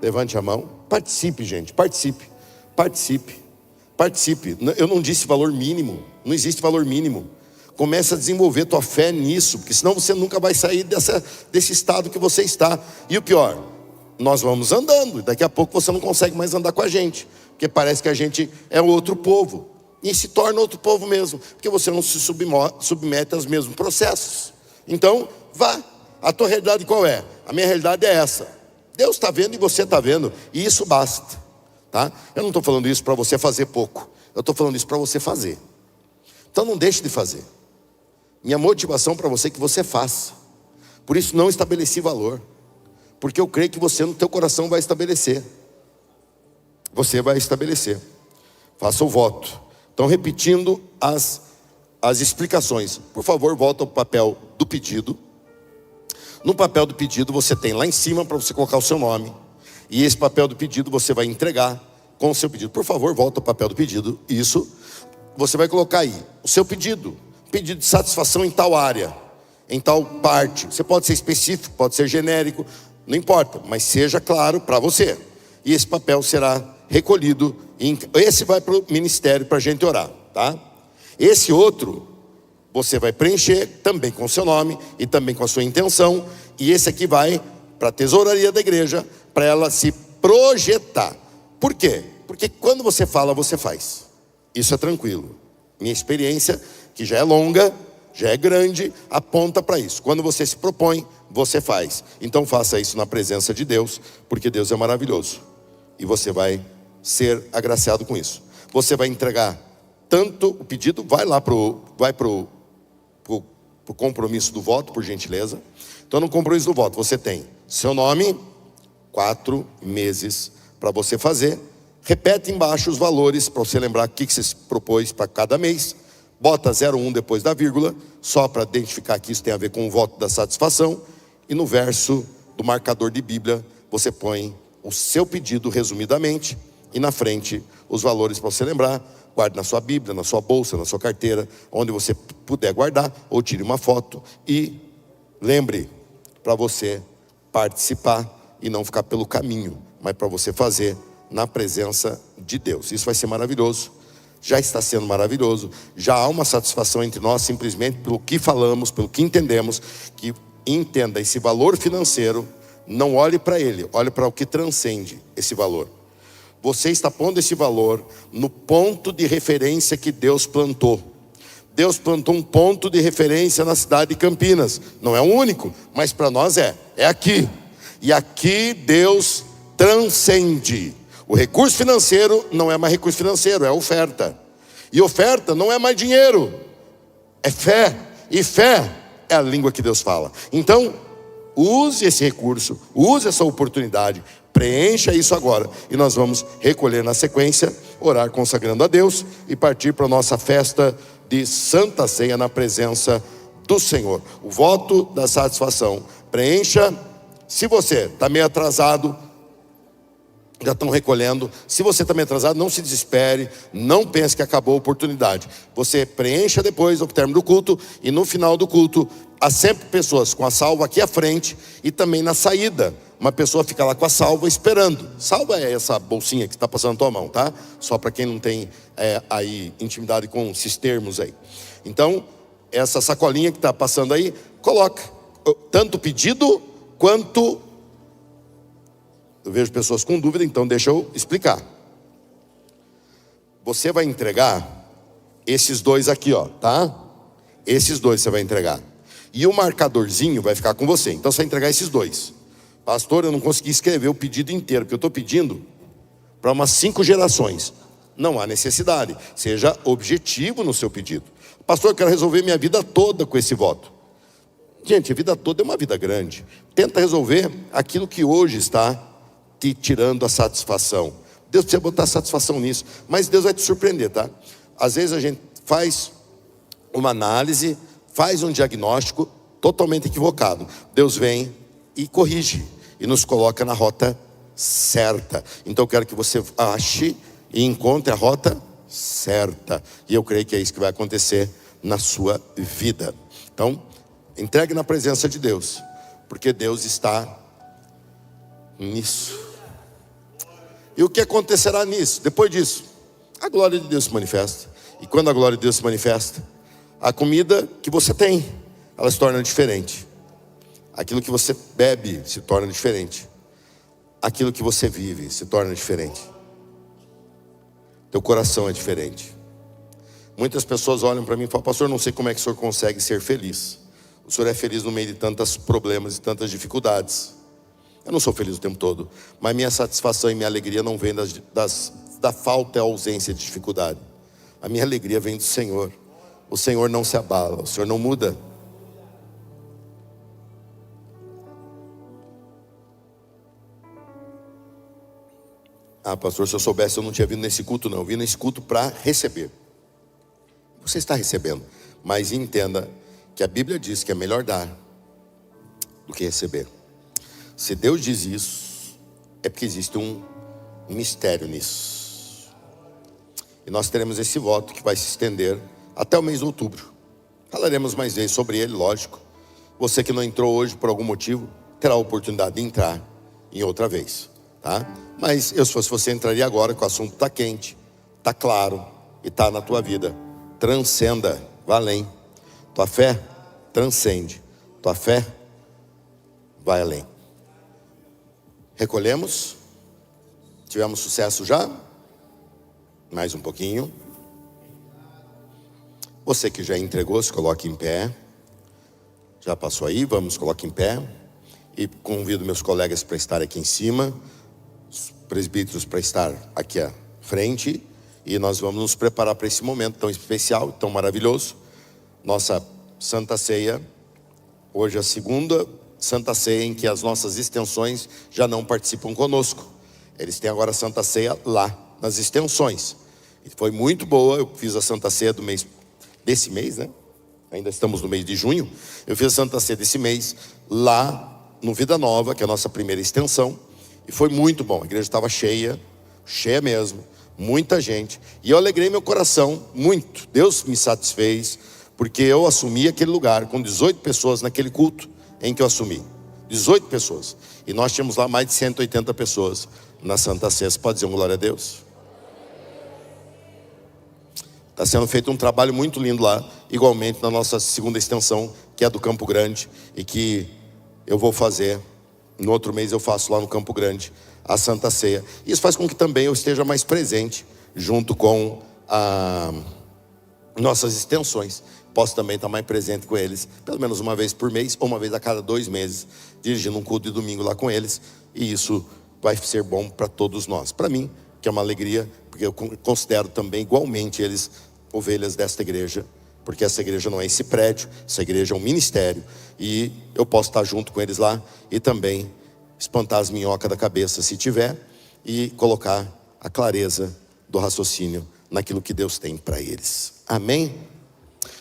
Levante a mão. Participe, gente. Participe. Participe. Participe. Eu não disse valor mínimo. Não existe valor mínimo. Comece a desenvolver tua fé nisso, porque senão você nunca vai sair desse estado que você está. E o pior, nós vamos andando, e daqui a pouco você não consegue mais andar com a gente, porque parece que a gente é outro povo. E se torna outro povo mesmo, porque você não se submete aos mesmos processos. Então, vá. A tua realidade qual é? A minha realidade é essa. Deus está vendo e você está vendo, e isso basta, tá? Eu não estou falando isso para você fazer pouco, eu estou falando isso para você fazer. Então não deixe de fazer. Minha motivação para você é que você faça. Por isso não estabeleci valor, porque eu creio que você no teu coração vai estabelecer. Você vai estabelecer. Faça o voto. Então repetindo as explicações. Por favor, volta ao papel do pedido. No papel do pedido você tem lá em cima para você colocar o seu nome. E esse papel do pedido você vai entregar com o seu pedido. Por favor, volta ao papel do pedido. Isso. Você vai colocar aí o seu pedido. Pedido de satisfação em tal área, em tal parte. Você pode ser específico, pode ser genérico, não importa, mas seja claro para você. E esse papel será recolhido. Esse vai para o ministério para a gente orar, tá? Esse outro você vai preencher também com o seu nome e também com a sua intenção. E esse aqui vai para a tesouraria da igreja, para ela se projetar. Por quê? Porque quando você fala, você faz. Isso é tranquilo. Minha experiência, que já é longa, já é grande, aponta para isso. Quando você se propõe, você faz. Então faça isso na presença de Deus, porque Deus é maravilhoso. E você vai ser agraciado com isso. Você vai entregar tanto o pedido, vai pro compromisso do voto, por gentileza. Então no compromisso do voto você tem seu nome, 4 meses para você fazer. Repete embaixo os valores para você lembrar o que você se propôs para cada mês. Bota 0,1 depois da vírgula, só para identificar que isso tem a ver com o voto da satisfação. E no verso do marcador de Bíblia, você põe o seu pedido resumidamente. E na frente, os valores para você lembrar. Guarde na sua Bíblia, na sua bolsa, na sua carteira, onde você puder guardar, ou tire uma foto. E lembre, para você participar e não ficar pelo caminho, mas para você fazer na presença de Deus. Isso vai ser maravilhoso. Já está sendo maravilhoso. Já há uma satisfação entre nós, simplesmente pelo que falamos, pelo que entendemos. Que entenda esse valor financeiro. Não olhe para ele, olhe para o que transcende esse valor. Você está pondo esse valor no ponto de referência que Deus plantou. Deus plantou um ponto de referência na cidade de Campinas. Não é o único, mas para nós é aqui. E aqui Deus transcende. O recurso financeiro não é mais recurso financeiro, é oferta. E oferta não é mais dinheiro, é fé. E fé é a língua que Deus fala. Então, use esse recurso, use essa oportunidade, preencha isso agora. E nós vamos recolher na sequência, orar consagrando a Deus e partir para a nossa festa de Santa Ceia na presença do Senhor. O voto da satisfação. Preencha. Se você está meio atrasado, já estão recolhendo. Se você está meio atrasado, não se desespere. Não pense que acabou a oportunidade. Você preencha depois, ao término do culto. E no final do culto, há sempre pessoas com a salva aqui à frente. E também na saída, uma pessoa fica lá com a salva esperando. Salva é essa bolsinha que está passando na tua mão, tá? Só para quem não tem aí intimidade com esses termos aí. Então, essa sacolinha que está passando aí, coloca tanto o pedido quanto... Eu vejo pessoas com dúvida, então deixa eu explicar. Você vai entregar esses dois aqui, ó, tá? Esses dois você vai entregar. E o marcadorzinho vai ficar com você. Então você vai entregar esses dois. Pastor, eu não consegui escrever o pedido inteiro, porque eu estou pedindo para umas 5 gerações. Não há necessidade. Seja objetivo no seu pedido. Pastor, eu quero resolver minha vida toda com esse voto. Gente, a vida toda é uma vida grande. Tenta resolver aquilo que hoje está te tirando a satisfação. Deus precisa botar satisfação nisso. Mas Deus vai te surpreender, tá? Às vezes a gente faz uma análise, faz um diagnóstico totalmente equivocado. Deus vem e corrige e nos coloca na rota certa. Então eu quero que você ache e encontre a rota certa. E eu creio que é isso que vai acontecer na sua vida. Então, entregue na presença de Deus, porque Deus está nisso. E o que acontecerá nisso? Depois disso, a glória de Deus se manifesta. E quando a glória de Deus se manifesta, a comida que você tem, ela se torna diferente. Aquilo que você bebe se torna diferente. Aquilo que você vive se torna diferente. Teu coração é diferente. Muitas pessoas olham para mim e falam: pastor, não sei como é que o senhor consegue ser feliz. O senhor é feliz no meio de tantos problemas e tantas dificuldades. Eu não sou feliz o tempo todo, mas minha satisfação e minha alegria não vem da falta e ausência de dificuldade. A minha alegria vem do Senhor. O Senhor não se abala, o Senhor não muda. Ah, pastor, se eu soubesse eu não tinha vindo nesse culto. Não, eu vim nesse culto para receber. Você está recebendo, mas entenda que a Bíblia diz que é melhor dar do que receber. Se Deus diz isso, é porque existe um mistério nisso. E nós teremos esse voto que vai se estender até o mês de outubro. Falaremos mais vezes sobre ele, lógico. Você que não entrou hoje por algum motivo, terá a oportunidade de entrar em outra vez, tá? Mas eu, se fosse você, entraria agora, que o assunto está quente, está claro e está na tua vida. Transcenda, vá além. Tua fé transcende. Tua fé vai além. Recolhemos. Tivemos sucesso já? Mais um pouquinho. Você que já entregou, se coloque em pé. Já passou aí, vamos, coloque em pé. E convido meus colegas para estar aqui em cima, os presbíteros para estar aqui à frente. E nós vamos nos preparar para esse momento tão especial, tão maravilhoso. Nossa Santa Ceia. Hoje é a segunda Santa Ceia em que as nossas extensões já não participam conosco. Eles têm agora a Santa Ceia lá, nas extensões. E foi muito boa. Eu fiz a Santa Ceia desse mês, né? Ainda estamos no mês de junho. Eu fiz a Santa Ceia desse mês lá no Vida Nova, que é a nossa primeira extensão. E foi muito bom. A igreja estava cheia, cheia mesmo, muita gente. E eu alegrei meu coração muito. Deus me satisfez, porque eu assumi aquele lugar com 18 pessoas naquele culto em que eu assumi. 18 pessoas. E nós tínhamos lá mais de 180 pessoas na Santa Ceia. Você pode dizer um glória a Deus? Está sendo feito um trabalho muito lindo lá, igualmente na nossa segunda extensão, que é do Campo Grande, e que eu vou fazer, no outro mês eu faço lá no Campo Grande, a Santa Ceia. Isso faz com que também eu esteja mais presente, junto com nossas extensões. Posso também estar mais presente com eles, pelo menos uma vez por mês, ou uma vez a cada 2 meses, dirigindo um culto de domingo lá com eles. E isso vai ser bom para todos nós. Para mim, que é uma alegria, porque eu considero também igualmente eles ovelhas desta igreja, porque essa igreja não é esse prédio, essa igreja é um ministério, e eu posso estar junto com eles lá e também espantar as minhocas da cabeça se tiver, e colocar a clareza do raciocínio naquilo que Deus tem para eles. Amém?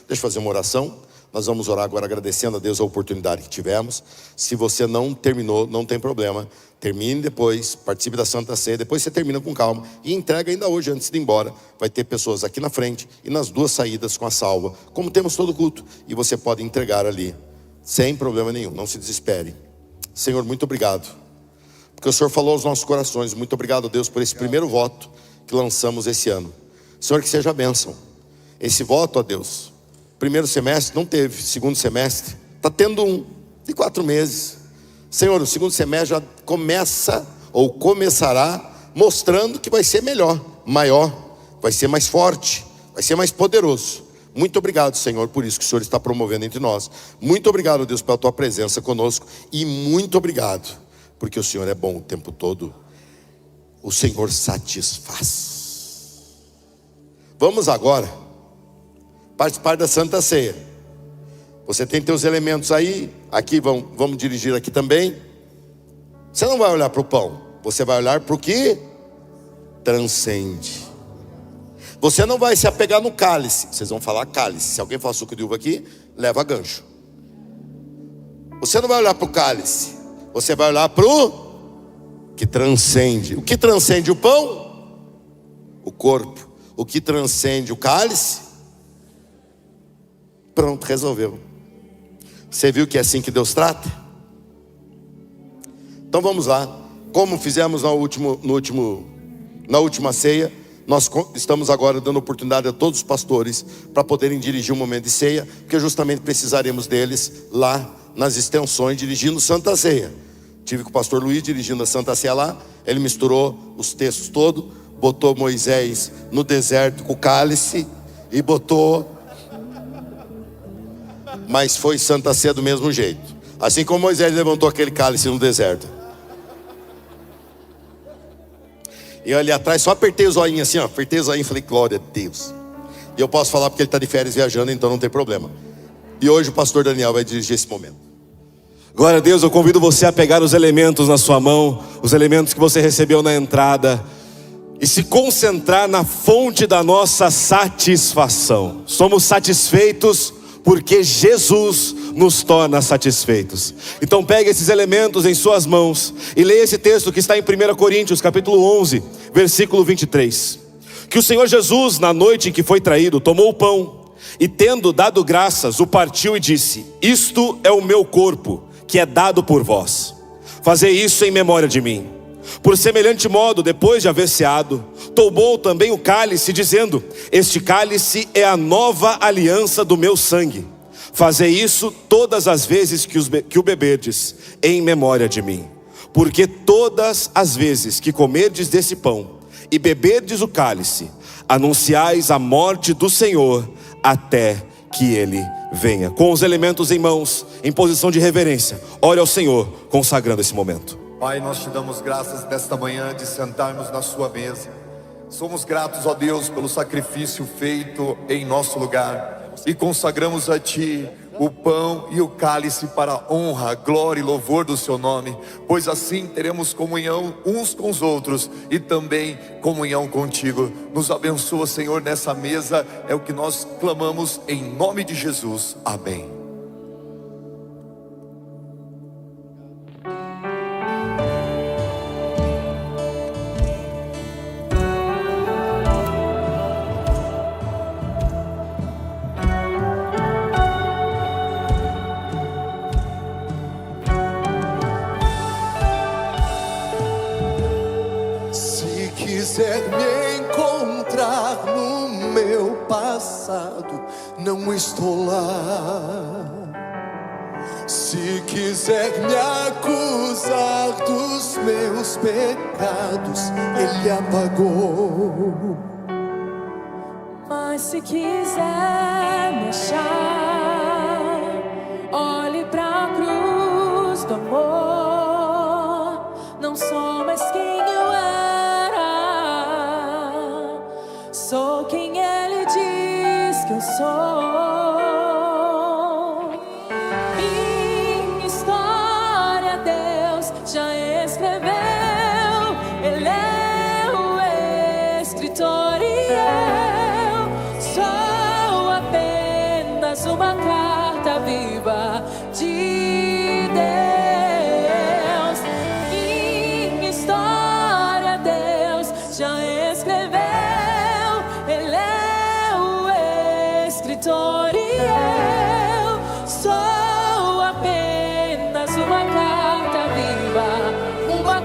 Deixa eu fazer uma oração. Nós vamos orar agora agradecendo a Deus a oportunidade que tivemos. Se você não terminou, não tem problema. Termine depois, participe da Santa Ceia. Depois você termina com calma e entrega ainda hoje, antes de ir embora. Vai ter pessoas aqui na frente e nas 2 saídas com a salva, como temos todo culto. E você pode entregar ali, sem problema nenhum, não se desespere. Senhor, muito obrigado, porque o Senhor falou aos nossos corações. Muito obrigado, Deus, por esse primeiro voto que lançamos esse ano. Senhor, que seja a bênção. Esse voto, ó Deus, primeiro semestre não teve, segundo semestre está tendo um de 4 meses. Senhor, o segundo semestre já começa ou começará mostrando que vai ser melhor, maior, vai ser mais forte, vai ser mais poderoso. Muito obrigado, Senhor, por isso que o Senhor está promovendo entre nós. Muito obrigado, Deus, pela tua presença conosco. E muito obrigado, porque o Senhor é bom o tempo todo. O Senhor satisfaz. Vamos agora participar da Santa Ceia. Você tem teus elementos aí. Aqui vamos dirigir aqui também. Você não vai olhar para o pão, você vai olhar para o que transcende. Você não vai se apegar no cálice. Vocês vão falar cálice. Se alguém falar suco de uva aqui, leva gancho. Você não vai olhar para o cálice, você vai olhar para o que transcende. O que transcende o pão? O corpo. O que transcende o cálice? Pronto, resolveu. Você viu que é assim que Deus trata? Então vamos lá. Como fizemos na última ceia, nós estamos agora dando oportunidade a todos os pastores para poderem dirigir um momento de ceia, porque justamente precisaremos deles lá nas extensões, dirigindo Santa Ceia. Tive com o pastor Luiz dirigindo a Santa Ceia lá. Ele misturou os textos todos, botou Moisés no deserto com o cálice e botou... Mas foi Santa Ceia do mesmo jeito. Assim como Moisés levantou aquele cálice no deserto. E eu ali atrás só apertei o zoinho assim, ó. Apertei o zoinho e falei, glória a Deus. E eu posso falar porque ele está de férias viajando, então não tem problema. E hoje o pastor Daniel vai dirigir esse momento. Glória a Deus, eu convido você a pegar os elementos na sua mão, os elementos que você recebeu na entrada, e se concentrar na fonte da nossa satisfação. Somos satisfeitos porque Jesus nos torna satisfeitos. Então pegue esses elementos em suas mãos e leia esse texto que está em 1 Coríntios capítulo 11, versículo 23. Que o Senhor Jesus, na noite em que foi traído, tomou o pão e, tendo dado graças, o partiu e disse: isto é o meu corpo, que é dado por vós. Fazei isso em memória de mim. Por semelhante modo, depois de haver ceado, tomou também o cálice, dizendo: este cálice é a nova aliança do meu sangue. Fazei isso todas as vezes que o beberdes, em memória de mim. Porque todas as vezes que comerdes desse pão e beberdes o cálice, anunciais a morte do Senhor até que Ele venha. Com os elementos em mãos, em posição de reverência, ore ao Senhor, consagrando esse momento. Pai, nós te damos graças nesta manhã de sentarmos na sua mesa. Somos gratos, ó Deus, pelo sacrifício feito em nosso lugar, e consagramos a Ti o pão e o cálice para a honra, glória e louvor do Seu nome, pois assim teremos comunhão uns com os outros e também comunhão contigo. Nos abençoa, Senhor, nessa mesa, é o que nós clamamos em nome de Jesus, amém. Quiser me encontrar no meu passado, não estou lá. Se quiser me acusar dos meus pecados, Ele apagou. Mas se quiser me achar, olhe pra cruz do amor. Não sou mais quem eu era, sou quem Ele diz que eu sou. Minha história Deus já escreveu. Ele é o escritor e eu sou apenas uma carta viva de Deus. Minha história Deus já escreveu. Ele é o escritor e eu sou apenas uma carta viva, uma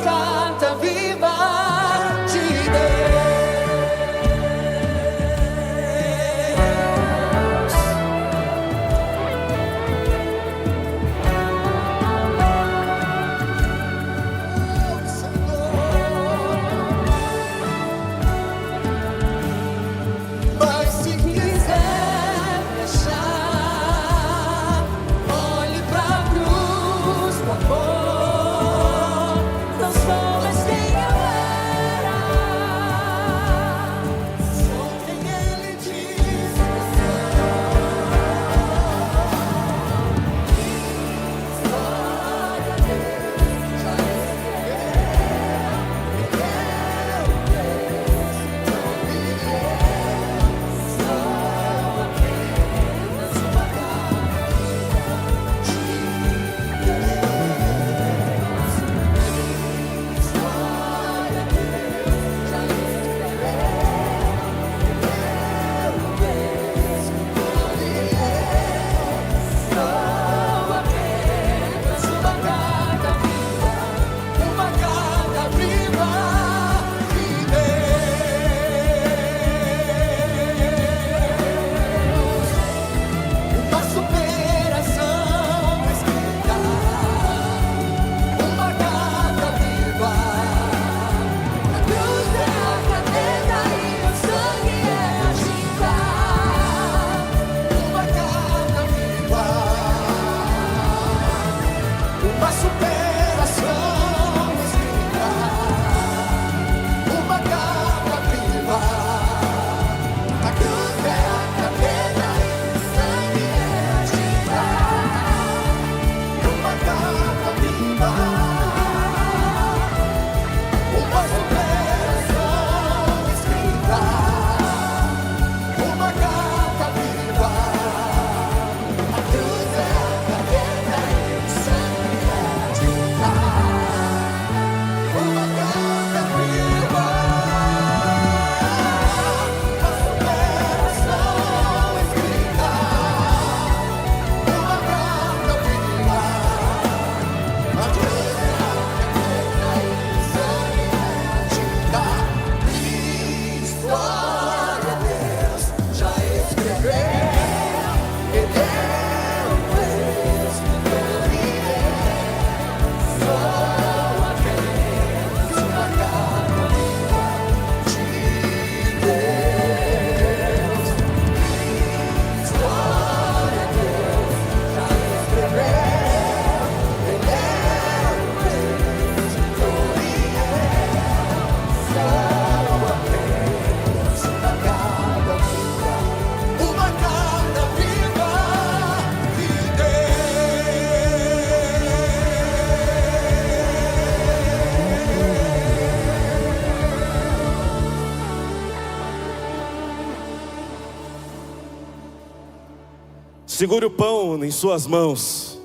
Segure o pão em suas mãos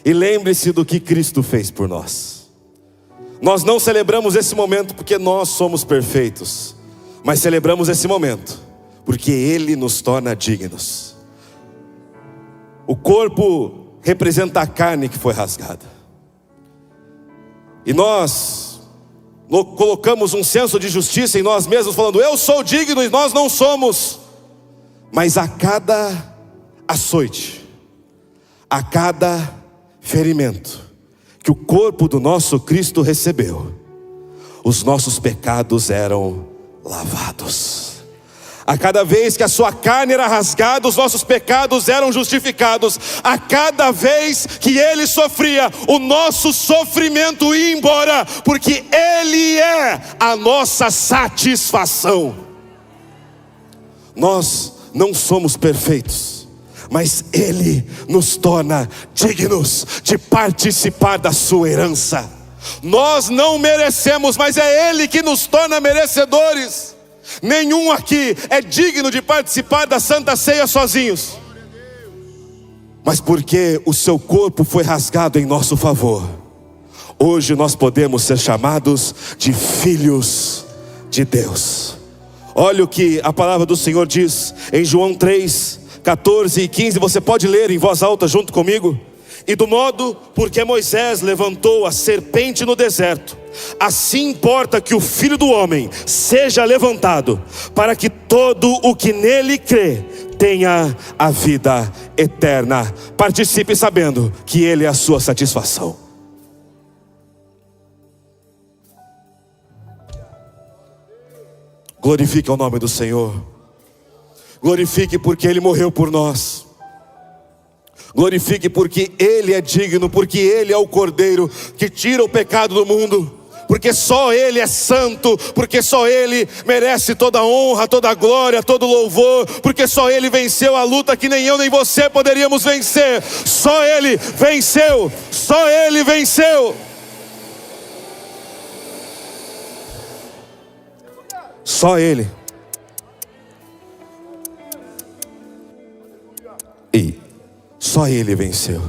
e lembre-se do que Cristo fez por nós. Nós não celebramos esse momento porque nós somos perfeitos, mas celebramos esse momento porque Ele nos torna dignos. O corpo representa a carne que foi rasgada, e nós colocamos um senso de justiça em nós mesmos, falando: eu sou digno, e nós não somos. Mas a cada açoite, a cada ferimento que o corpo do nosso Cristo recebeu, os nossos pecados eram lavados. A cada vez que a sua carne era rasgada, os nossos pecados eram justificados. A cada vez que Ele sofria, o nosso sofrimento ia embora, porque Ele é a nossa satisfação. Nós não somos perfeitos, mas Ele nos torna dignos de participar da sua herança. Nós não merecemos, mas é Ele que nos torna merecedores. Nenhum aqui é digno de participar da Santa Ceia sozinhos, mas porque o seu corpo foi rasgado em nosso favor, hoje nós podemos ser chamados de filhos de Deus. Olha o que a palavra do Senhor diz em João 3, 14 e 15, você pode ler em voz alta junto comigo. E do modo porque Moisés levantou a serpente no deserto, assim importa que o Filho do Homem seja levantado, para que todo o que nele crê tenha a vida eterna. Participe sabendo que Ele é a sua satisfação. Glorifique o nome do Senhor. Glorifique porque Ele morreu por nós. Glorifique porque Ele é digno, porque Ele é o Cordeiro que tira o pecado do mundo, porque só Ele é santo, porque só Ele merece toda a honra, toda a glória, todo o louvor, porque só Ele venceu a luta que nem eu nem você poderíamos vencer. Só Ele venceu, só Ele venceu. Só Ele. E só Ele venceu.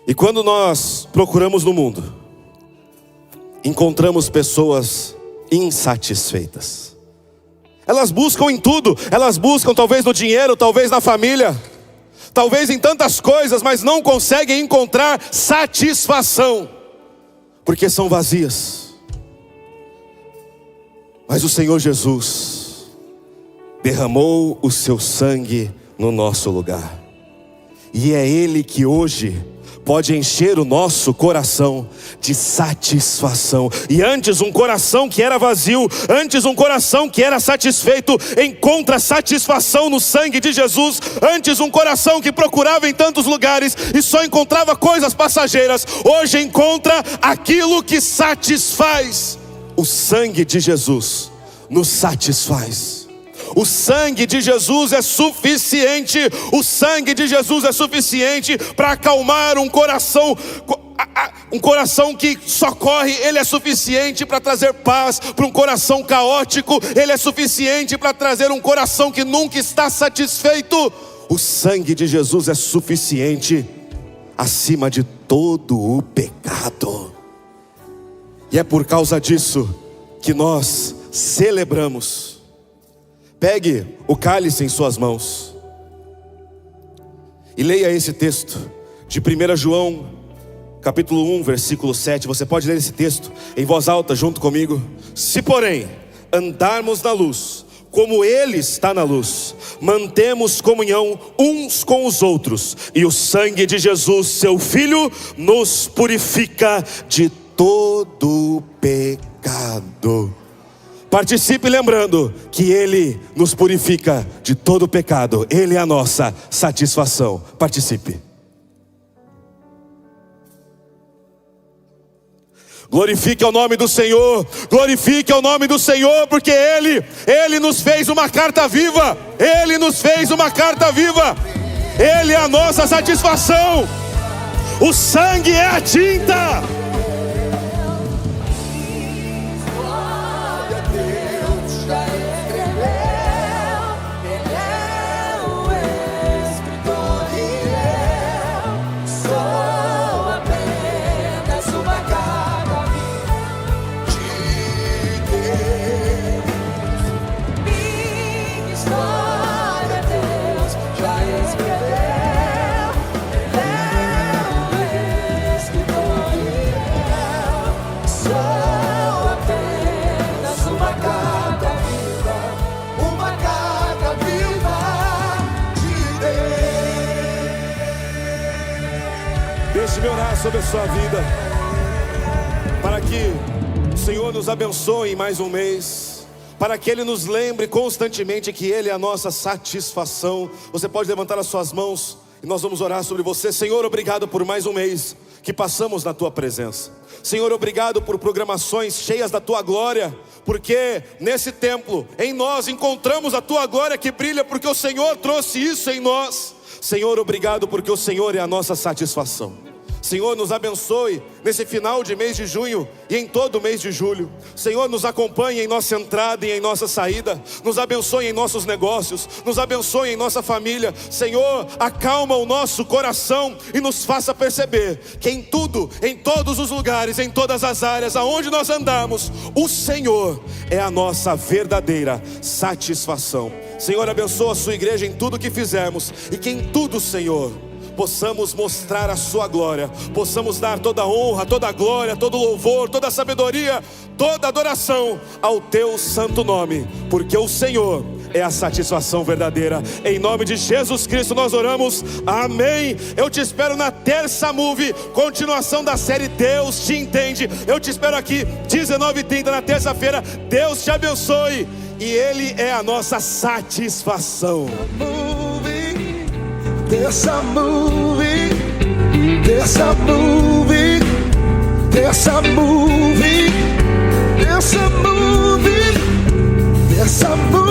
E quando nós procuramos no mundo, encontramos pessoas insatisfeitas. Elas buscam em tudo. Elas buscam talvez no dinheiro, talvez na família, talvez em tantas coisas, mas não conseguem encontrar satisfação, porque são vazias. Mas o Senhor Jesus derramou o seu sangue no nosso lugar, e é Ele que hoje pode encher o nosso coração de satisfação. E antes um coração que era vazio, antes um coração que era satisfeito, encontra satisfação no sangue de Jesus. Antes um coração que procurava em tantos lugares e só encontrava coisas passageiras, hoje encontra aquilo que satisfaz. O sangue de Jesus nos satisfaz. O sangue de Jesus é suficiente. O sangue de Jesus é suficiente para acalmar um coração que só corre. Ele é suficiente para trazer paz para um coração caótico. Ele é suficiente para trazer um coração que nunca está satisfeito. O sangue de Jesus é suficiente acima de todo o pecado. E é por causa disso que nós celebramos. Pegue o cálice em suas mãos e leia esse texto de 1 João capítulo 1, versículo 7. Você pode ler esse texto em voz alta junto comigo. Se porém andarmos na luz, como Ele está na luz, mantemos comunhão uns com os outros, e o sangue de Jesus, seu Filho, nos purifica de todo pecado. Participe lembrando que Ele nos purifica de todo pecado. Ele é a nossa satisfação. Participe. Glorifique o nome do Senhor. Glorifique o nome do Senhor, porque Ele nos fez uma carta viva. Ele nos fez uma carta viva. Ele é a nossa satisfação. O sangue é a tinta. sobre a sua vida, para que o Senhor nos abençoe em mais um mês, para que Ele nos lembre constantemente que Ele é a nossa satisfação. Você pode levantar as suas mãos e nós vamos orar sobre você. Senhor, obrigado por mais um mês que passamos na Tua presença. Senhor, obrigado por programações cheias da Tua glória, porque nesse templo, em nós encontramos a Tua glória que brilha, porque o Senhor trouxe isso em nós. Senhor, obrigado porque o Senhor é a nossa satisfação. Senhor, nos abençoe nesse final de mês de junho e em todo o mês de julho. Senhor, nos acompanhe em nossa entrada e em nossa saída. Nos abençoe em nossos negócios, nos abençoe em nossa família. Senhor, acalma o nosso coração e nos faça perceber que em tudo, em todos os lugares, em todas as áreas aonde nós andamos, o Senhor é a nossa verdadeira satisfação. Senhor, abençoa a sua igreja em tudo que fizermos, e que em tudo, Senhor, possamos mostrar a sua glória, possamos dar toda a honra, toda a glória, todo o louvor, toda a sabedoria, toda a adoração ao teu santo nome, porque o Senhor é a satisfação verdadeira. Em nome de Jesus Cristo nós oramos, amém. Eu te espero na terça Move, continuação da série Deus Te Entende. Eu te espero aqui 19h30 na terça-feira. Deus te abençoe, e Ele é a nossa satisfação. There's a movie, there's a movie, there's a movie, there's a movie, there's a movie.